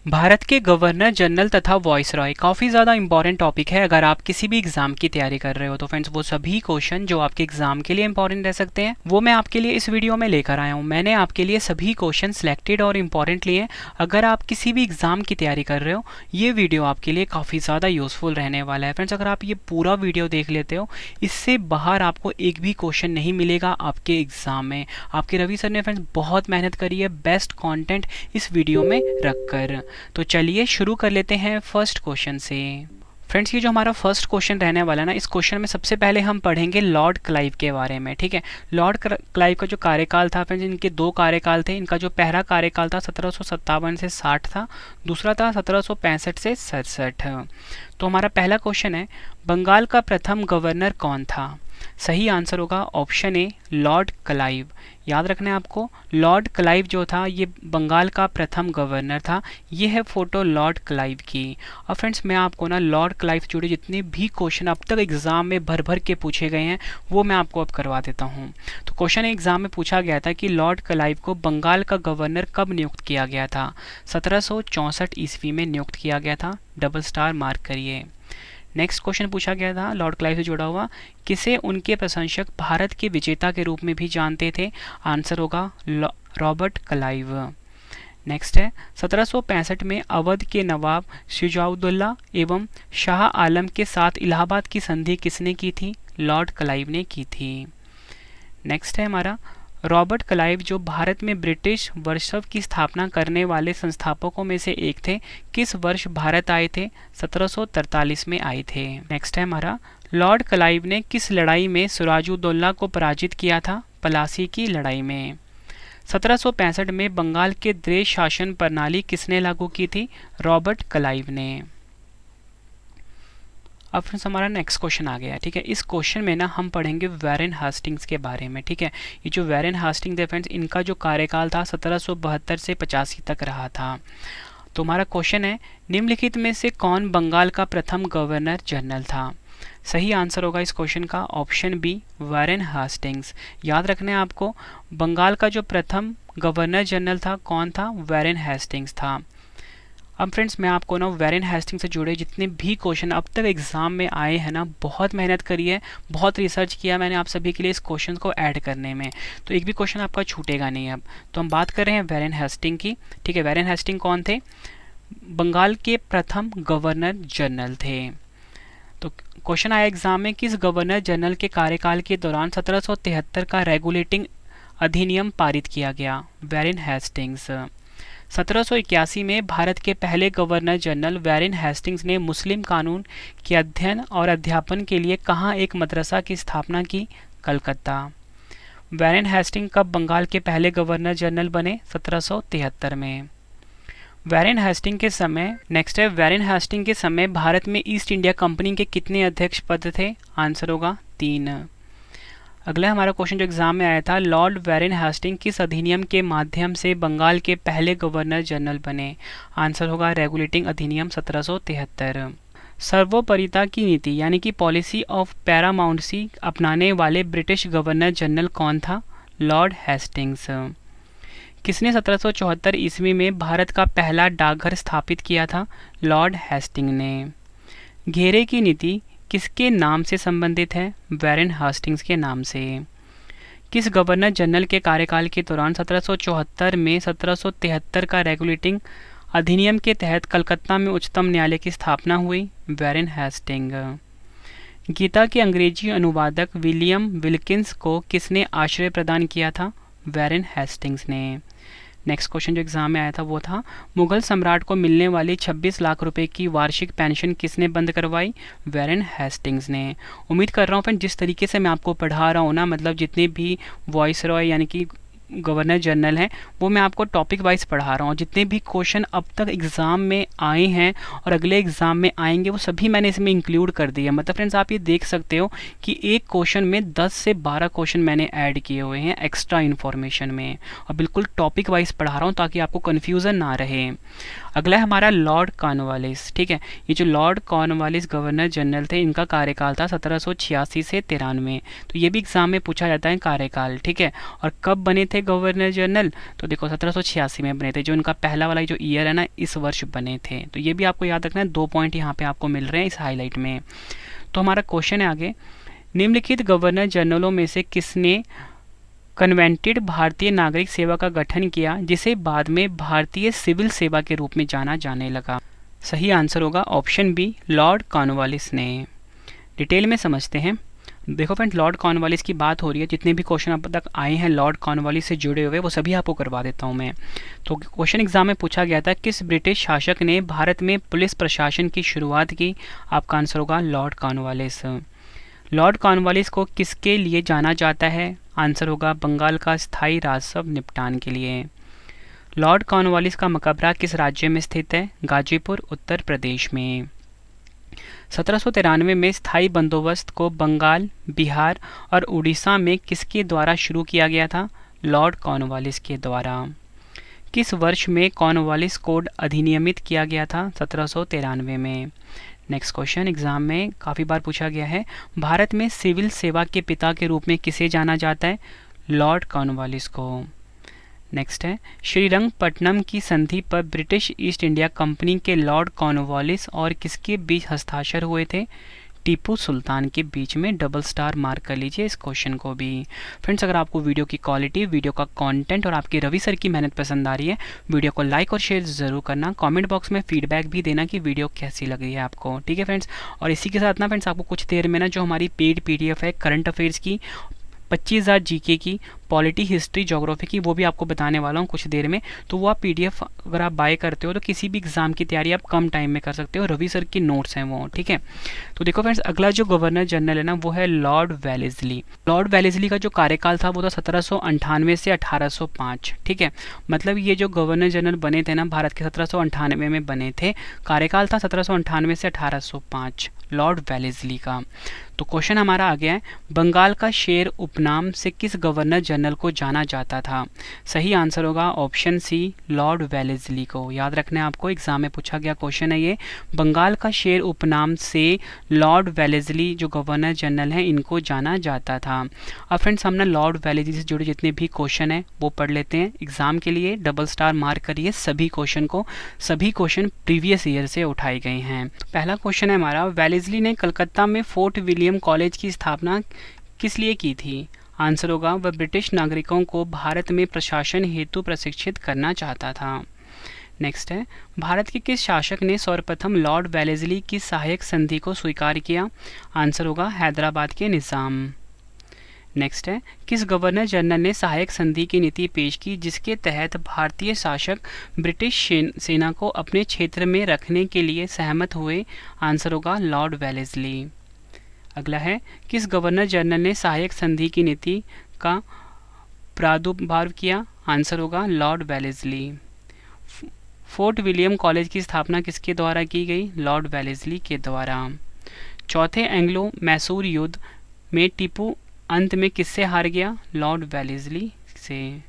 भारत के governor general तथा viceroy काफ़ी ज़्यादा इंपॉर्टेंट टॉपिक है अगर आप किसी भी एग्जाम की तैयारी कर रहे हो। तो फ्रेंड्स वो सभी क्वेश्चन जो आपके एग्जाम के लिए इंपॉर्टेंट रह सकते हैं वो मैं आपके लिए इस वीडियो में लेकर आया हूँ। मैंने आपके लिए सभी क्वेश्चन सिलेक्टेड और इम्पॉर्टेंट लिए हैं। अगर आप किसी भी एग्जाम की तैयारी कर रहे हो ये वीडियो आपके लिए काफ़ी ज़्यादा यूजफुल रहने वाला है। फ्रेंड्स अगर आप ये पूरा वीडियो देख लेते हो इससे बाहर आपको एक भी क्वेश्चन नहीं मिलेगा आपके एग्जाम में। आपके रवि सर ने फ्रेंड्स बहुत मेहनत करी है बेस्ट कॉन्टेंट इस वीडियो में रखकर। तो चलिए शुरू कर लेते हैं फर्स्ट क्वेश्चन से। फ्रेंड्स ये जो हमारा फर्स्ट क्वेश्चन रहने वाला है ना, इस क्वेश्चन में सबसे पहले हम पढ़ेंगे लॉर्ड क्लाइव के बारे में। ठीक है, लॉर्ड क्लाइव का जो कार्यकाल था फ्रेंड्स, इनके दो कार्यकाल थे। इनका जो पहला कार्यकाल था 1757 से 60 था, दूसरा था 1765 से 67। तो हमारा पहला क्वेश्चन है, बंगाल का प्रथम गवर्नर कौन था? सही आंसर होगा ऑप्शन ए लॉर्ड क्लाइव। याद रखना है आपको, लॉर्ड क्लाइव जो था ये बंगाल का प्रथम गवर्नर था। ये है फोटो लॉर्ड क्लाइव की। अब फ्रेंड्स मैं आपको ना लॉर्ड क्लाइव से जुड़े जितने भी क्वेश्चन अब तक एग्जाम में भर भर के पूछे गए हैं वो मैं आपको अब करवा देता हूँ। तो क्वेश्चन एग्जाम में पूछा गया था कि लॉर्ड क्लाइव को बंगाल का गवर्नर कब नियुक्त किया गया था? 1764 ईस्वी में नियुक्त किया गया था। डबल स्टार मार्क करिए। नेक्स्ट क्वेश्चन पूछा गया था लॉर्ड क्लाइव से जुड़ा हुआ, किसे उनके प्रशंसक भारत के विजेता के रूप में भी जानते थे? आंसर होगा रॉबर्ट क्लाइव। नेक्स्ट है 1765 में अवध के नवाब शुजाउद्दौला एवं शाह आलम के साथ इलाहाबाद की संधि किसने की थी? लॉर्ड क्लाइव ने की थी। नेक्स्ट है हमारा रॉबर्ट क्लाइव जो भारत में ब्रिटिश वर्चस्व की स्थापना करने वाले संस्थापकों में से एक थे, किस वर्ष भारत आए थे? 1743 में आए थे। नेक्स्ट है हमारा लॉर्ड क्लाइव ने किस लड़ाई में सिराजुद्दौला को पराजित किया था? प्लासी की लड़ाई में। 1765 में बंगाल के द्वेष शासन प्रणाली किसने लागू की थी? रॉबर्ट क्लाइव ने। अब फ्रेंड्स हमारा नेक्स्ट क्वेश्चन आ गया है। ठीक है, इस क्वेश्चन में ना हम पढ़ेंगे वैरेन हास्टिंग्स के बारे में। ठीक है, ये जो वैरेन हास्टिंग्स है फ्रेंड्स, इनका जो कार्यकाल था 1772 से 85 तक रहा था। तो हमारा क्वेश्चन है, निम्नलिखित में से कौन बंगाल का प्रथम गवर्नर जनरल था? सही आंसर होगा इस क्वेश्चन का ऑप्शन बी वैरेन हास्टिंग्स। याद रखना है आपको, बंगाल का जो प्रथम गवर्नर जनरल था कौन था? वैरेन हेस्टिंग्स था। अब फ्रेंड्स मैं आपको ना वैरेन हेस्टिंग्स से जुड़े जितने भी क्वेश्चन अब तक एग्जाम में आए हैं ना, बहुत मेहनत करी है, बहुत रिसर्च किया मैंने आप सभी के लिए इस क्वेश्चन को ऐड करने में, तो एक भी क्वेश्चन आपका छूटेगा नहीं। अब तो हम बात कर रहे हैं वैरेन हेस्टिंग की। ठीक है, वैरेन हेस्टिंग कौन थे? बंगाल के प्रथम गवर्नर जनरल थे। तो क्वेश्चन आया एग्जाम में, किस गवर्नर जनरल के कार्यकाल के दौरान 1773 का रेगुलेटिंग अधिनियम पारित किया गया? वैरेन हेस्टिंग्स। 1781 में भारत के पहले गवर्नर जनरल वैरेन हेस्टिंग्स ने मुस्लिम कानून के अध्ययन और अध्यापन के लिए कहाँ एक मदरसा की स्थापना की? कलकत्ता। वैरेन हेस्टिंग कब बंगाल के पहले गवर्नर जनरल बने? 1773 में। वैरेन हेस्टिंग के समय नेक्स्ट है, वैरेन हेस्टिंग के समय भारत में ईस्ट इंडिया कंपनी के कितने अध्यक्ष पद थे? आंसर होगा 3। अगला हमारा क्वेश्चन जो एग्जाम में आया था, लॉर्ड वैरेन हेस्टिंग किस अधिनियम के माध्यम से बंगाल के पहले गवर्नर जनरल बने? आंसर होगा रेगुलेटिंग अधिनियम 1773। सर्वोपरिता की नीति यानी कि पॉलिसी ऑफ पैरामाउंटेसी अपनाने वाले ब्रिटिश गवर्नर जनरल कौन था? Lord Hastings. किसने 1774 ईस्वी में भारत का पहला डाकघर स्थापित किया था? लॉर्ड हेस्टिंग ने। घेरे की नीति किसके नाम से संबंधित है? वैरेन हास्टिंग्स के नाम से। किस गवर्नर जनरल के कार्यकाल के दौरान 1774 में 1773 का रेगुलेटिंग अधिनियम के तहत कलकत्ता में उच्चतम न्यायालय की स्थापना हुई? वैरेन हेस्टिंग। गीता के अंग्रेजी अनुवादक विलियम विल्किंस को किसने आश्रय प्रदान किया था? वैरेन हेस्टिंग्स ने। नेक्स्ट क्वेश्चन जो एग्जाम में आया था वो था, मुगल सम्राट को मिलने वाली 26 लाख रुपए की वार्षिक पेंशन किसने बंद करवाई? वैरेन हेस्टिंग्स ने। उम्मीद कर रहा हूँ फ्रेंड जिस तरीके से मैं आपको पढ़ा रहा हूँ ना, मतलब जितने भी वॉइसरॉय यानी कि गवर्नर जनरल हैं वो मैं आपको टॉपिक वाइज पढ़ा रहा हूँ। जितने भी क्वेश्चन अब तक एग्ज़ाम में आए हैं और अगले एग्ज़ाम में आएंगे वो सभी मैंने इसमें इंक्लूड कर दिया। मतलब फ्रेंड्स आप ये देख सकते हो कि एक क्वेश्चन में 10 से 12 क्वेश्चन मैंने ऐड किए हुए हैं एक्स्ट्रा इन्फॉर्मेशन में, और बिल्कुल टॉपिक वाइज पढ़ा रहा हूँ ताकि आपको कन्फ्यूज़न ना रहे। अगला है हमारा लॉर्ड कॉर्नवालिस। ठीक है, ये जो लॉर्ड कॉर्नवालिस गवर्नर जनरल थे इनका कार्यकाल था 1786 से 93। तो ये भी एग्जाम में पूछा जाता है कार्यकाल। ठीक है, और कब बने थे थे गवर्नर जनरल? तो देखो 1786 में बने थे, जो इनका पहला वाला जो ईयर है ना, इस वर्ष बने थे। तो ये भी आपको याद रखना है, 2 पॉइंट यहाँ पे आपको मिल रहे हैं इस हाईलाइट में। तो हमारा क्वेश्चन है आगे, निम्नलिखित गवर्नर जनरलों में से किसने कन्वेंटेड भारतीय नागरिक सेवा का गठन किया, जिसे बाद में भारतीय सिविल सेवा के रूप में जाना जाने लगा? सही आंसर होगा ऑप्शन बी, लॉर्ड कॉर्नवालिस ने। डिटेल में समझते हैं। देखो फ्रेंड्स, लॉर्ड कॉर्नवालिस की बात हो रही है, जितने भी क्वेश्चन अब तक आए हैं लॉर्ड कॉर्नवालिस से जुड़े हुए, वो सभी आपको करवा देता हूँ मैं। तो क्वेश्चन एग्जाम में पूछा गया था, किस ब्रिटिश शासक ने भारत में पुलिस प्रशासन की शुरुआत की? आपका आंसर होगा लॉर्ड कॉर्नवालिस। लॉर्ड कॉर्नवालिस को किसके लिए जाना जाता है? आंसर होगा बंगाल का स्थायी राजस्व निपटान के लिए। लॉर्ड कॉर्नवालिस का मकबरा किस राज्य में स्थित है? गाजीपुर, उत्तर प्रदेश में। 1793 में स्थायी बंदोबस्त को बंगाल, बिहार और उड़ीसा में किसके द्वारा शुरू किया गया था? लॉर्ड कॉर्नवालिस के द्वारा। किस वर्ष में कॉर्नवालिस कोड अधिनियमित किया गया था? 1793 में। नेक्स्ट क्वेश्चन एग्जाम में काफ़ी बार पूछा गया है, भारत में सिविल सेवा के पिता के रूप में किसे जाना जाता है? लॉर्ड कॉर्नवालिस को। नेक्स्ट है, श्रीरंगपट्टनम की संधि पर ब्रिटिश ईस्ट इंडिया कंपनी के लॉर्ड कॉर्नवालिस और किसके बीच हस्ताक्षर हुए थे? टीपू सुल्तान के बीच में। डबल स्टार मार्क कर लीजिए इस क्वेश्चन को भी। फ्रेंड्स, अगर आपको वीडियो की क्वालिटी, वीडियो का कंटेंट और आपकी रवि सर की मेहनत पसंद आ रही है, वीडियो को लाइक और शेयर ज़रूर करना। कमेंट बॉक्स में फीडबैक भी देना कि वीडियो कैसी लग रही है आपको, ठीक है फ्रेंड्स। और इसी के साथ ना फ्रेंड्स, आपको कुछ देर में ना जो हमारी पेड PDF है करंट अफेयर्स की, 25,000 GK की, पॉलिटी, हिस्ट्री, ज्योग्राफी की, वो भी आपको बताने वाला हूँ कुछ देर में। तो वो आप PDF अगर आप बाय करते हो तो किसी भी एग्जाम की तैयारी आप कम टाइम में कर सकते हो। रवि सर की नोट्स हैं वो, ठीक है। तो देखो फ्रेंड्स, अगला जो गवर्नर जनरल है ना, वो है लॉर्ड वेलेस्ली। लॉर्ड वेलेस्ली का जो कार्यकाल था वो था 1798 से 1805, ठीक है। मतलब ये जो गवर्नर जनरल बने थे ना भारत के, 1798 में बने थे। कार्यकाल था 1798 से 1805 लॉर्ड वेलेस्ली का। तो क्वेश्चन हमारा आ गया है, बंगाल का शेर उपनाम से किस गवर्नर जनरल को जाना जाता था? सही आंसर होगा ऑप्शन सी, लॉर्ड वेलेस्ली को। याद रखना है आपको, एग्जाम में पूछा गया क्वेश्चन है ये। बंगाल का शेर उपनाम से लॉर्ड वेलेस्ली जो गवर्नर जनरल हैं, इनको जाना जाता था। अब फ्रेंड्स, हमने लॉर्ड वेलेस्ली से जुड़े जितने भी क्वेश्चन हैं वो पढ़ लेते हैं। एग्जाम के लिए डबल स्टार मार्क करिए सभी क्वेश्चन को। सभी क्वेश्चन प्रीवियस ईयर से उठाए गए हैं। तो पहला क्वेश्चन है हमारा, वेलेस्ली ने कलकत्ता में फोर्ट विलियम कॉलेज की स्थापना किस लिए की थी? आंसर होगा वह ब्रिटिश नागरिकों को भारत में प्रशासन हेतु प्रशिक्षित करना चाहता था। नेक्स्ट है, भारत के किस शासक ने सर्वप्रथम लॉर्ड वेलेस्ली की सहायक संधि को स्वीकार किया? आंसर होगा हैदराबाद के निज़ाम। नेक्स्ट है, किस गवर्नर जनरल ने सहायक संधि की नीति पेश की जिसके तहत भारतीय शासक ब्रिटिश सेना को अपने क्षेत्र में रखने के लिए सहमत हुए? आंसर होगा लॉर्ड वेलेस्ली। अगला है, किस गवर्नर जनरल ने सहायक संधि की नीति का प्रादुर्भाव किया? आंसर होगा Lord Wellesley. Fort William college की स्थापना किसके द्वारा की गई? लॉर्ड वेलेस्ली के द्वारा। चौथे एंग्लो मैसूर युद्ध में टीपू अंत में किससे हार गया? लॉर्ड वेलेस्ली से।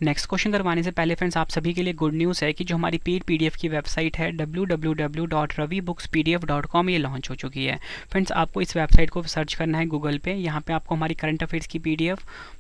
नेक्स्ट क्वेश्चन करवाने से पहले फ्रेंड्स, आप सभी के लिए गुड न्यूज़ है कि जो हमारी पेड PDF की वेबसाइट है www.ravibookspdf.com, ये लॉन्च हो चुकी है। फ्रेंड्स, आपको इस वेबसाइट को सर्च करना है गूगल पे। यहाँ पे आपको हमारी करंट अफेयर्स की PDF,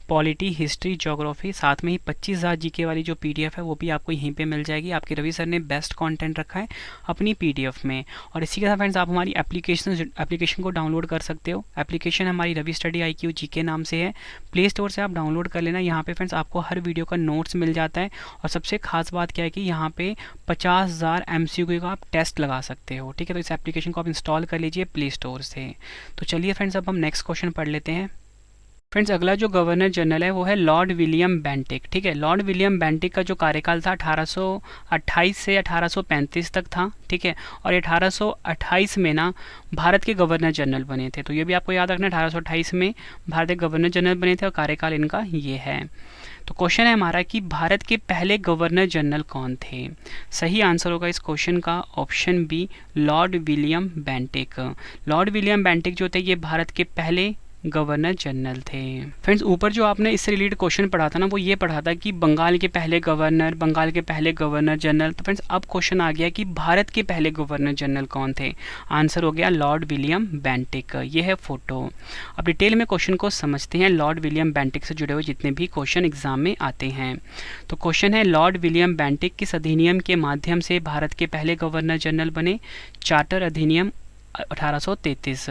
पॉलिटी, हिस्ट्री, ज्योग्राफी, साथ में ही 25,000 GK वाली जो PDF है वो भी आपको यहीं पे मिल जाएगी। आपके रवि सर ने बेस्ट कंटेंट रखा है अपनी PDF में। और इसी के साथ फ्रेंड्स, आप हमारी एप्लीकेशन को डाउनलोड कर सकते हो। एप्लीकेशन हमारी रवि स्टडी IQ GK नाम से है। प्ले स्टोर से आप डाउनलोड कर लेना। यहाँ पे फ्रेंड्स आपको हर वीडियो का नोट्स मिल जाता है। और सबसे खास बात क्या है कि यहाँ पे 50,000 MCQ का आप टेस्ट लगा सकते हो, ठीक है। तो इस एप्लीकेशन को आप इंस्टॉल कर लीजिए प्ले स्टोर से। तो चलिए फ्रेंड्स, अब हम नेक्स्ट क्वेश्चन पढ़ लेते हैं। फ्रेंड्स, अगला जो गवर्नर जनरल है वो है लॉर्ड विलियम बेंटिक, ठीक है। लॉर्ड विलियम बेंटिक का जो कार्यकाल था 1828 से 1835 तक था, ठीक है। और 1828 में ना भारत के गवर्नर जनरल बने थे। तो ये भी आपको याद रखना, 1828 में भारत के गवर्नर जनरल बने थे और कार्यकाल इनका ये है। तो क्वेश्चन है हमारा कि भारत के पहले गवर्नर जनरल कौन थे? सही आंसर होगा इस क्वेश्चन का option B, Lord William Bentinck. Lord William Bentinck जो थे ये भारत के पहले गवर्नर जनरल थे। फ्रेंड्स, ऊपर जो आपने इससे रिलेटेड क्वेश्चन पढ़ा था ना, वो ये पढ़ा था कि बंगाल के पहले गवर्नर जनरल। तो फ्रेंड्स, अब क्वेश्चन आ गया कि भारत के पहले गवर्नर जनरल कौन थे। आंसर हो गया लॉर्ड विलियम बेंटिक। ये है फोटो। अब डिटेल में क्वेश्चन को समझते हैं, लॉर्ड विलियम बेंटिक से जुड़े हुए जितने भी क्वेश्चन एग्जाम में आते हैं। तो क्वेश्चन है, लॉर्ड विलियम बेंटिक किस अधिनियम के माध्यम से भारत के पहले गवर्नर जनरल बने। चार्टर अधिनियम 1833।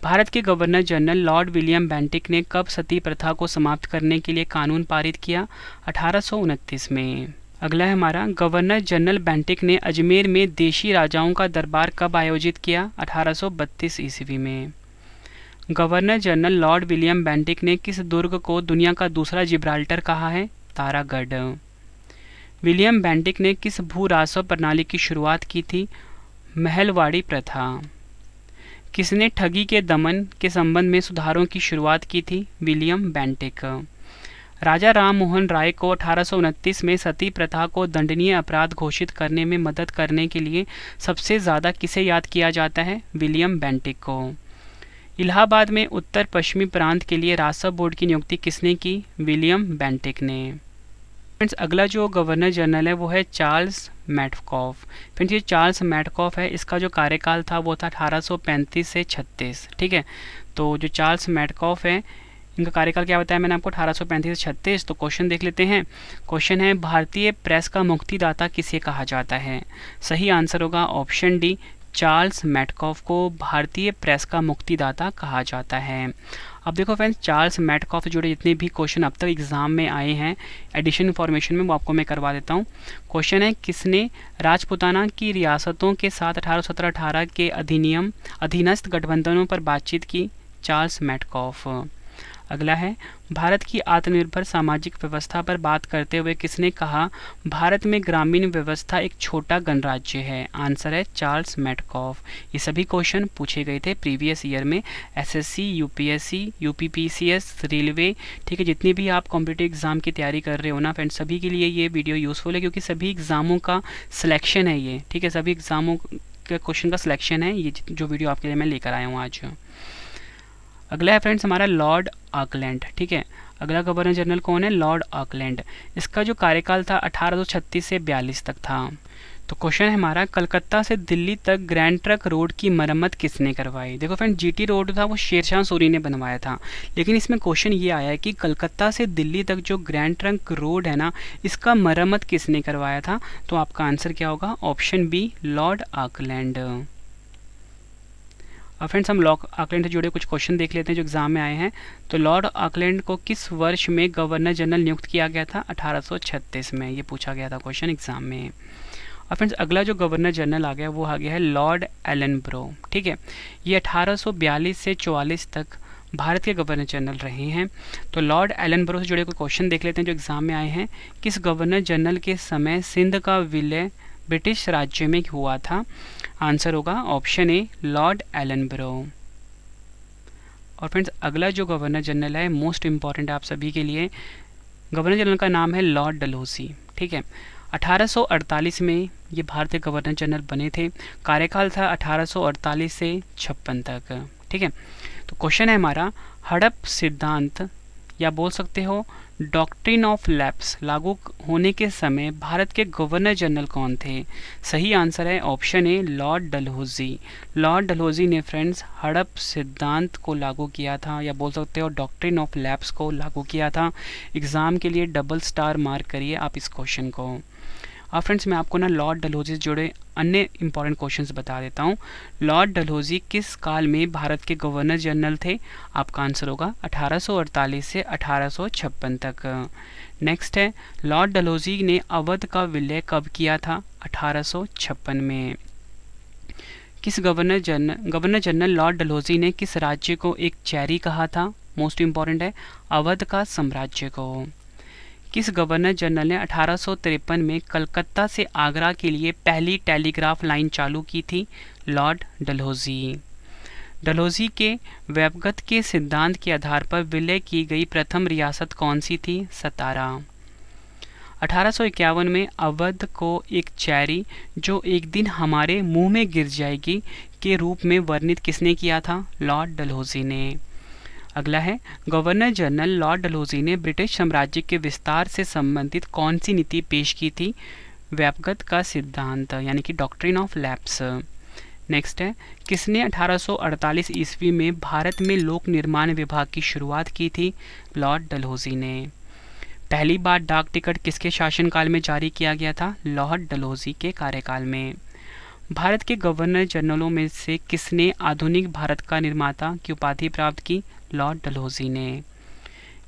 भारत के governor general Lord William Bentinck ने कब सती प्रथा को समाप्त करने के लिए कानून पारित किया। 1829 में। अगला है हमारा, गवर्नर जनरल बेंटिक ने अजमेर में देशी राजाओं का दरबार कब आयोजित किया। 1832 ईस्वी में। Governor general Lord William Bentinck ने किस दुर्ग को दुनिया का दूसरा जिब्राल्टर कहा है। तारागढ़। विलियम बेंटिक ने किस भू राजस्व प्रणाली की शुरुआत की थी। महलवाड़ी प्रथा। किसने ठगी के दमन के संबंध में सुधारों की शुरुआत की थी। William Bentinck. राजा राम मोहन राय को 1829 में सती प्रथा को दंडनीय अपराध घोषित करने में मदद करने के लिए सबसे ज़्यादा किसे याद किया जाता है। विलियम बेंटिक को। इलाहाबाद में उत्तर पश्चिमी प्रांत के लिए राजस्व बोर्ड की नियुक्ति किसने की। विलियम बेंटिक ने। फ्रेंड्स, अगला जो गवर्नर जनरल है वो है चार्ल्स मैडकॉफ। फ्रेंड्स, ये चार्ल्स मैडकॉफ है, इसका जो कार्यकाल था वो था 1835 से 36। ठीक है, तो जो चार्ल्स मैडकॉफ है इनका कार्यकाल क्या बताया मैंने आपको, 1835 से 36। तो क्वेश्चन देख लेते हैं। क्वेश्चन है, भारतीय प्रेस का मुक्तिदाता किसे कहा जाता है। सही आंसर होगा ऑप्शन डी, चार्ल्स मैडकॉफ को भारतीय प्रेस का मुक्तिदाता कहा जाता है। अब देखो फ्रेंड्स, चार्ल्स मैडकॉफ से जुड़े जितने भी क्वेश्चन अब तक एग्जाम में आए हैं एडिशन इन्फॉर्मेशन में, वो आपको मैं करवा देता हूँ। क्वेश्चन है, किसने राजपुताना की रियासतों के साथ 1817-18 के अधीनस्थ गठबंधनों पर बातचीत की। चार्ल्स मैडकॉफ। अगला है, भारत की आत्मनिर्भर सामाजिक व्यवस्था पर बात करते हुए किसने कहा भारत में ग्रामीण व्यवस्था एक छोटा गणराज्य है। आंसर है चार्ल्स मैडकॉफ। ये सभी क्वेश्चन पूछे गए थे प्रीवियस ईयर में, एसएससी, यूपीएससी, यूपीपीसीएस, रेलवे। ठीक है, जितनी भी आप कॉम्पिटिटिव एग्जाम की तैयारी कर रहे हो ना फ्रेंड्स, सभी के लिए ये वीडियो यूज़फुल है, क्योंकि सभी एग्जामों का सिलेक्शन है ये। ठीक है, सभी एग्जामों के क्वेश्चन का सिलेक्शन है ये जो वीडियो आपके लिए मैं लेकर आया हूँ आज। अगला है फ्रेंड्स हमारा लॉर्ड ऑकलैंड। ठीक है, अगला गवर्नर जनरल कौन है। Lord Auckland. इसका जो कार्यकाल था 1836 से 42 तक था। तो क्वेश्चन है हमारा, कलकत्ता से दिल्ली तक ग्रैंड ट्रंक रोड की मरम्मत किसने करवाई। देखो फ्रेंड, जीटी रोड था वो शेरशाह सूरी ने बनवाया था, लेकिन इसमें क्वेश्चन ये आया है कि कलकत्ता से दिल्ली तक जो ग्रैंड ट्रंक रोड है ना, इसका मरम्मत किसने करवाया था। तो आपका आंसर क्या होगा, ऑप्शन बी, लॉर्ड ऑकलैंड। अब फ्रेंड्स, हम लॉर्ड ऑकलैंड से जुड़े कुछ क्वेश्चन देख लेते हैं जो एग्जाम में आए हैं। तो लॉर्ड ऑकलैंड को किस वर्ष में गवर्नर जनरल नियुक्त किया गया था। 1836 में। ये पूछा गया था क्वेश्चन एग्जाम में। और फ्रेंड्स, अगला जो गवर्नर जनरल आ गया वो आ गया है लॉर्ड एलनब्रो। ठीक है, ये 1842 से 44 तक भारत के गवर्नर जनरल रहे हैं। तो लॉर्ड एलनब्रो से जुड़े कोई क्वेश्चन देख लेते हैं जो एग्जाम में आए हैं। किस गवर्नर जनरल के समय सिंध का विलय ब्रिटिश राज्य में हुआ था। आंसर होगा ऑप्शन ए, लॉर्ड एलनब्रो। और फ्रेंड्स, अगला जो गवर्नर जनरल है मोस्ट इंपॉर्टेंट आप सभी के लिए, गवर्नर जनरल का नाम है लॉर्ड डलहौसी। ठीक है, 1848 में ये भारतीय गवर्नर जनरल बने थे। कार्यकाल था 1848 से 56 तक। ठीक है, तो क्वेश्चन है हमारा, हड़प सिद्धांत या बोल सकते हो डॉक्ट्रिन ऑफ लैप्स लागू होने के समय भारत के गवर्नर जनरल कौन थे। सही आंसर है option A, Lord Dalhousie. Lord Dalhousie ने फ्रेंड्स हड़प सिद्धांत को लागू किया था, या बोल सकते हो डॉक्ट्रिन ऑफ लैप्स को लागू किया था। एग्जाम के लिए डबल स्टार मार्क करिए आप इस क्वेश्चन को। अब फ्रेंड्स, मैं आपको ना लॉर्ड डलहौजी से जुड़े अन्य इंपॉर्टेंट क्वेश्चंस बता देता हूँ। लॉर्ड डलहौजी किस काल में भारत के गवर्नर जनरल थे। आपका आंसर होगा 1848 से 1856 तक। नेक्स्ट है, लॉर्ड डलहौजी ने अवध का विलय कब किया था। 1856 में। किस गवर्नर जनरल लॉर्ड डलहौजी ने किस राज्य को एक चेरी कहा था। मोस्ट इंपॉर्टेंट है, अवध का साम्राज्य को। किस गवर्नर जनरल ने 1853 में कलकत्ता से आगरा के लिए पहली टेलीग्राफ लाइन चालू की थी। लॉर्ड डलहौजी। डलहौजी के व्यवगत के सिद्धांत के आधार पर विलय की गई प्रथम रियासत कौन सी थी। सतारा। 1851 में अवध को एक चेरी जो एक दिन हमारे मुंह में गिर जाएगी के रूप में वर्णित किसने किया था। लॉर्ड डलहौजी ने। अगला है, गवर्नर जनरल लॉर्ड डलहौजी ने ब्रिटिश साम्राज्य के विस्तार से संबंधित कौन सी नीति पेश की थी? व्यापकता का सिद्धांत, यानी कि डॉक्ट्रिन ऑफ लैप्स। नेक्स्ट है, किसने 1848 ईस्वी में भारत में लोक निर्माण विभाग की शुरुआत की थी? लॉर्ड डलहौजी ने। पहली बार डाक टिकट किसके शासनकाल में जारी किया गया था? लॉर्ड डलहौजी के कार्यकाल में। भारत के गवर्नर जनरलों में से किसने आधुनिक भारत का निर्माता की उपाधि प्राप्त की? लॉर्ड डलहौजी ने।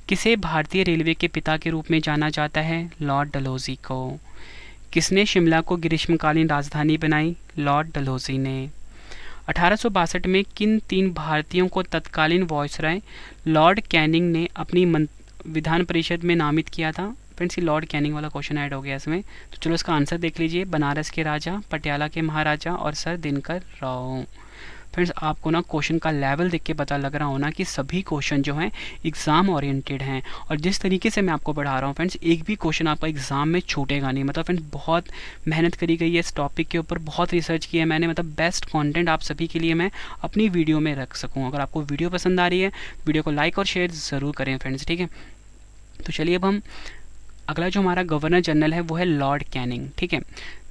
किसे भारतीय रेलवे के पिता के रूप में जाना जाता है? लॉर्ड डलहौजी को। किसने शिमला को ग्रीष्मकालीन राजधानी बनाई? लॉर्ड डलहौजी ने। 1862 में किन 3 भारतीयों को तत्कालीन वायसराय लॉर्ड कैनिंग ने अपनी विधान परिषद में नामित किया था? फ्रेंड्स, ये लॉर्ड कैनिंग वाला क्वेश्चन ऐड हो गया इसमें, तो चलो इसका आंसर देख लीजिए। बनारस के राजा, पटियाला के महाराजा और सर दिनकर राव। फ्रेंड्स, आपको ना क्वेश्चन का लेवल देख के पता लग रहा हो ना कि सभी क्वेश्चन जो हैं एग्जाम ओरिएंटेड हैं, और जिस तरीके से मैं आपको पढ़ा रहा हूँ फ्रेंड्स, एक भी क्वेश्चन आपका एग्जाम में छूटेगा नहीं। मतलब फ्रेंड्स, बहुत मेहनत करी गई है इस टॉपिक के ऊपर, बहुत रिसर्च किया है मैंने, मतलब बेस्ट कंटेंट आप सभी के लिए मैं अपनी वीडियो में रख सकूँ। अगर आपको वीडियो पसंद आ रही है, वीडियो को लाइक और शेयर ज़रूर करें फ्रेंड्स, ठीक है। तो चलिए अब हम अगला जो हमारा गवर्नर जनरल है वो है लॉर्ड कैनिंग, ठीक है।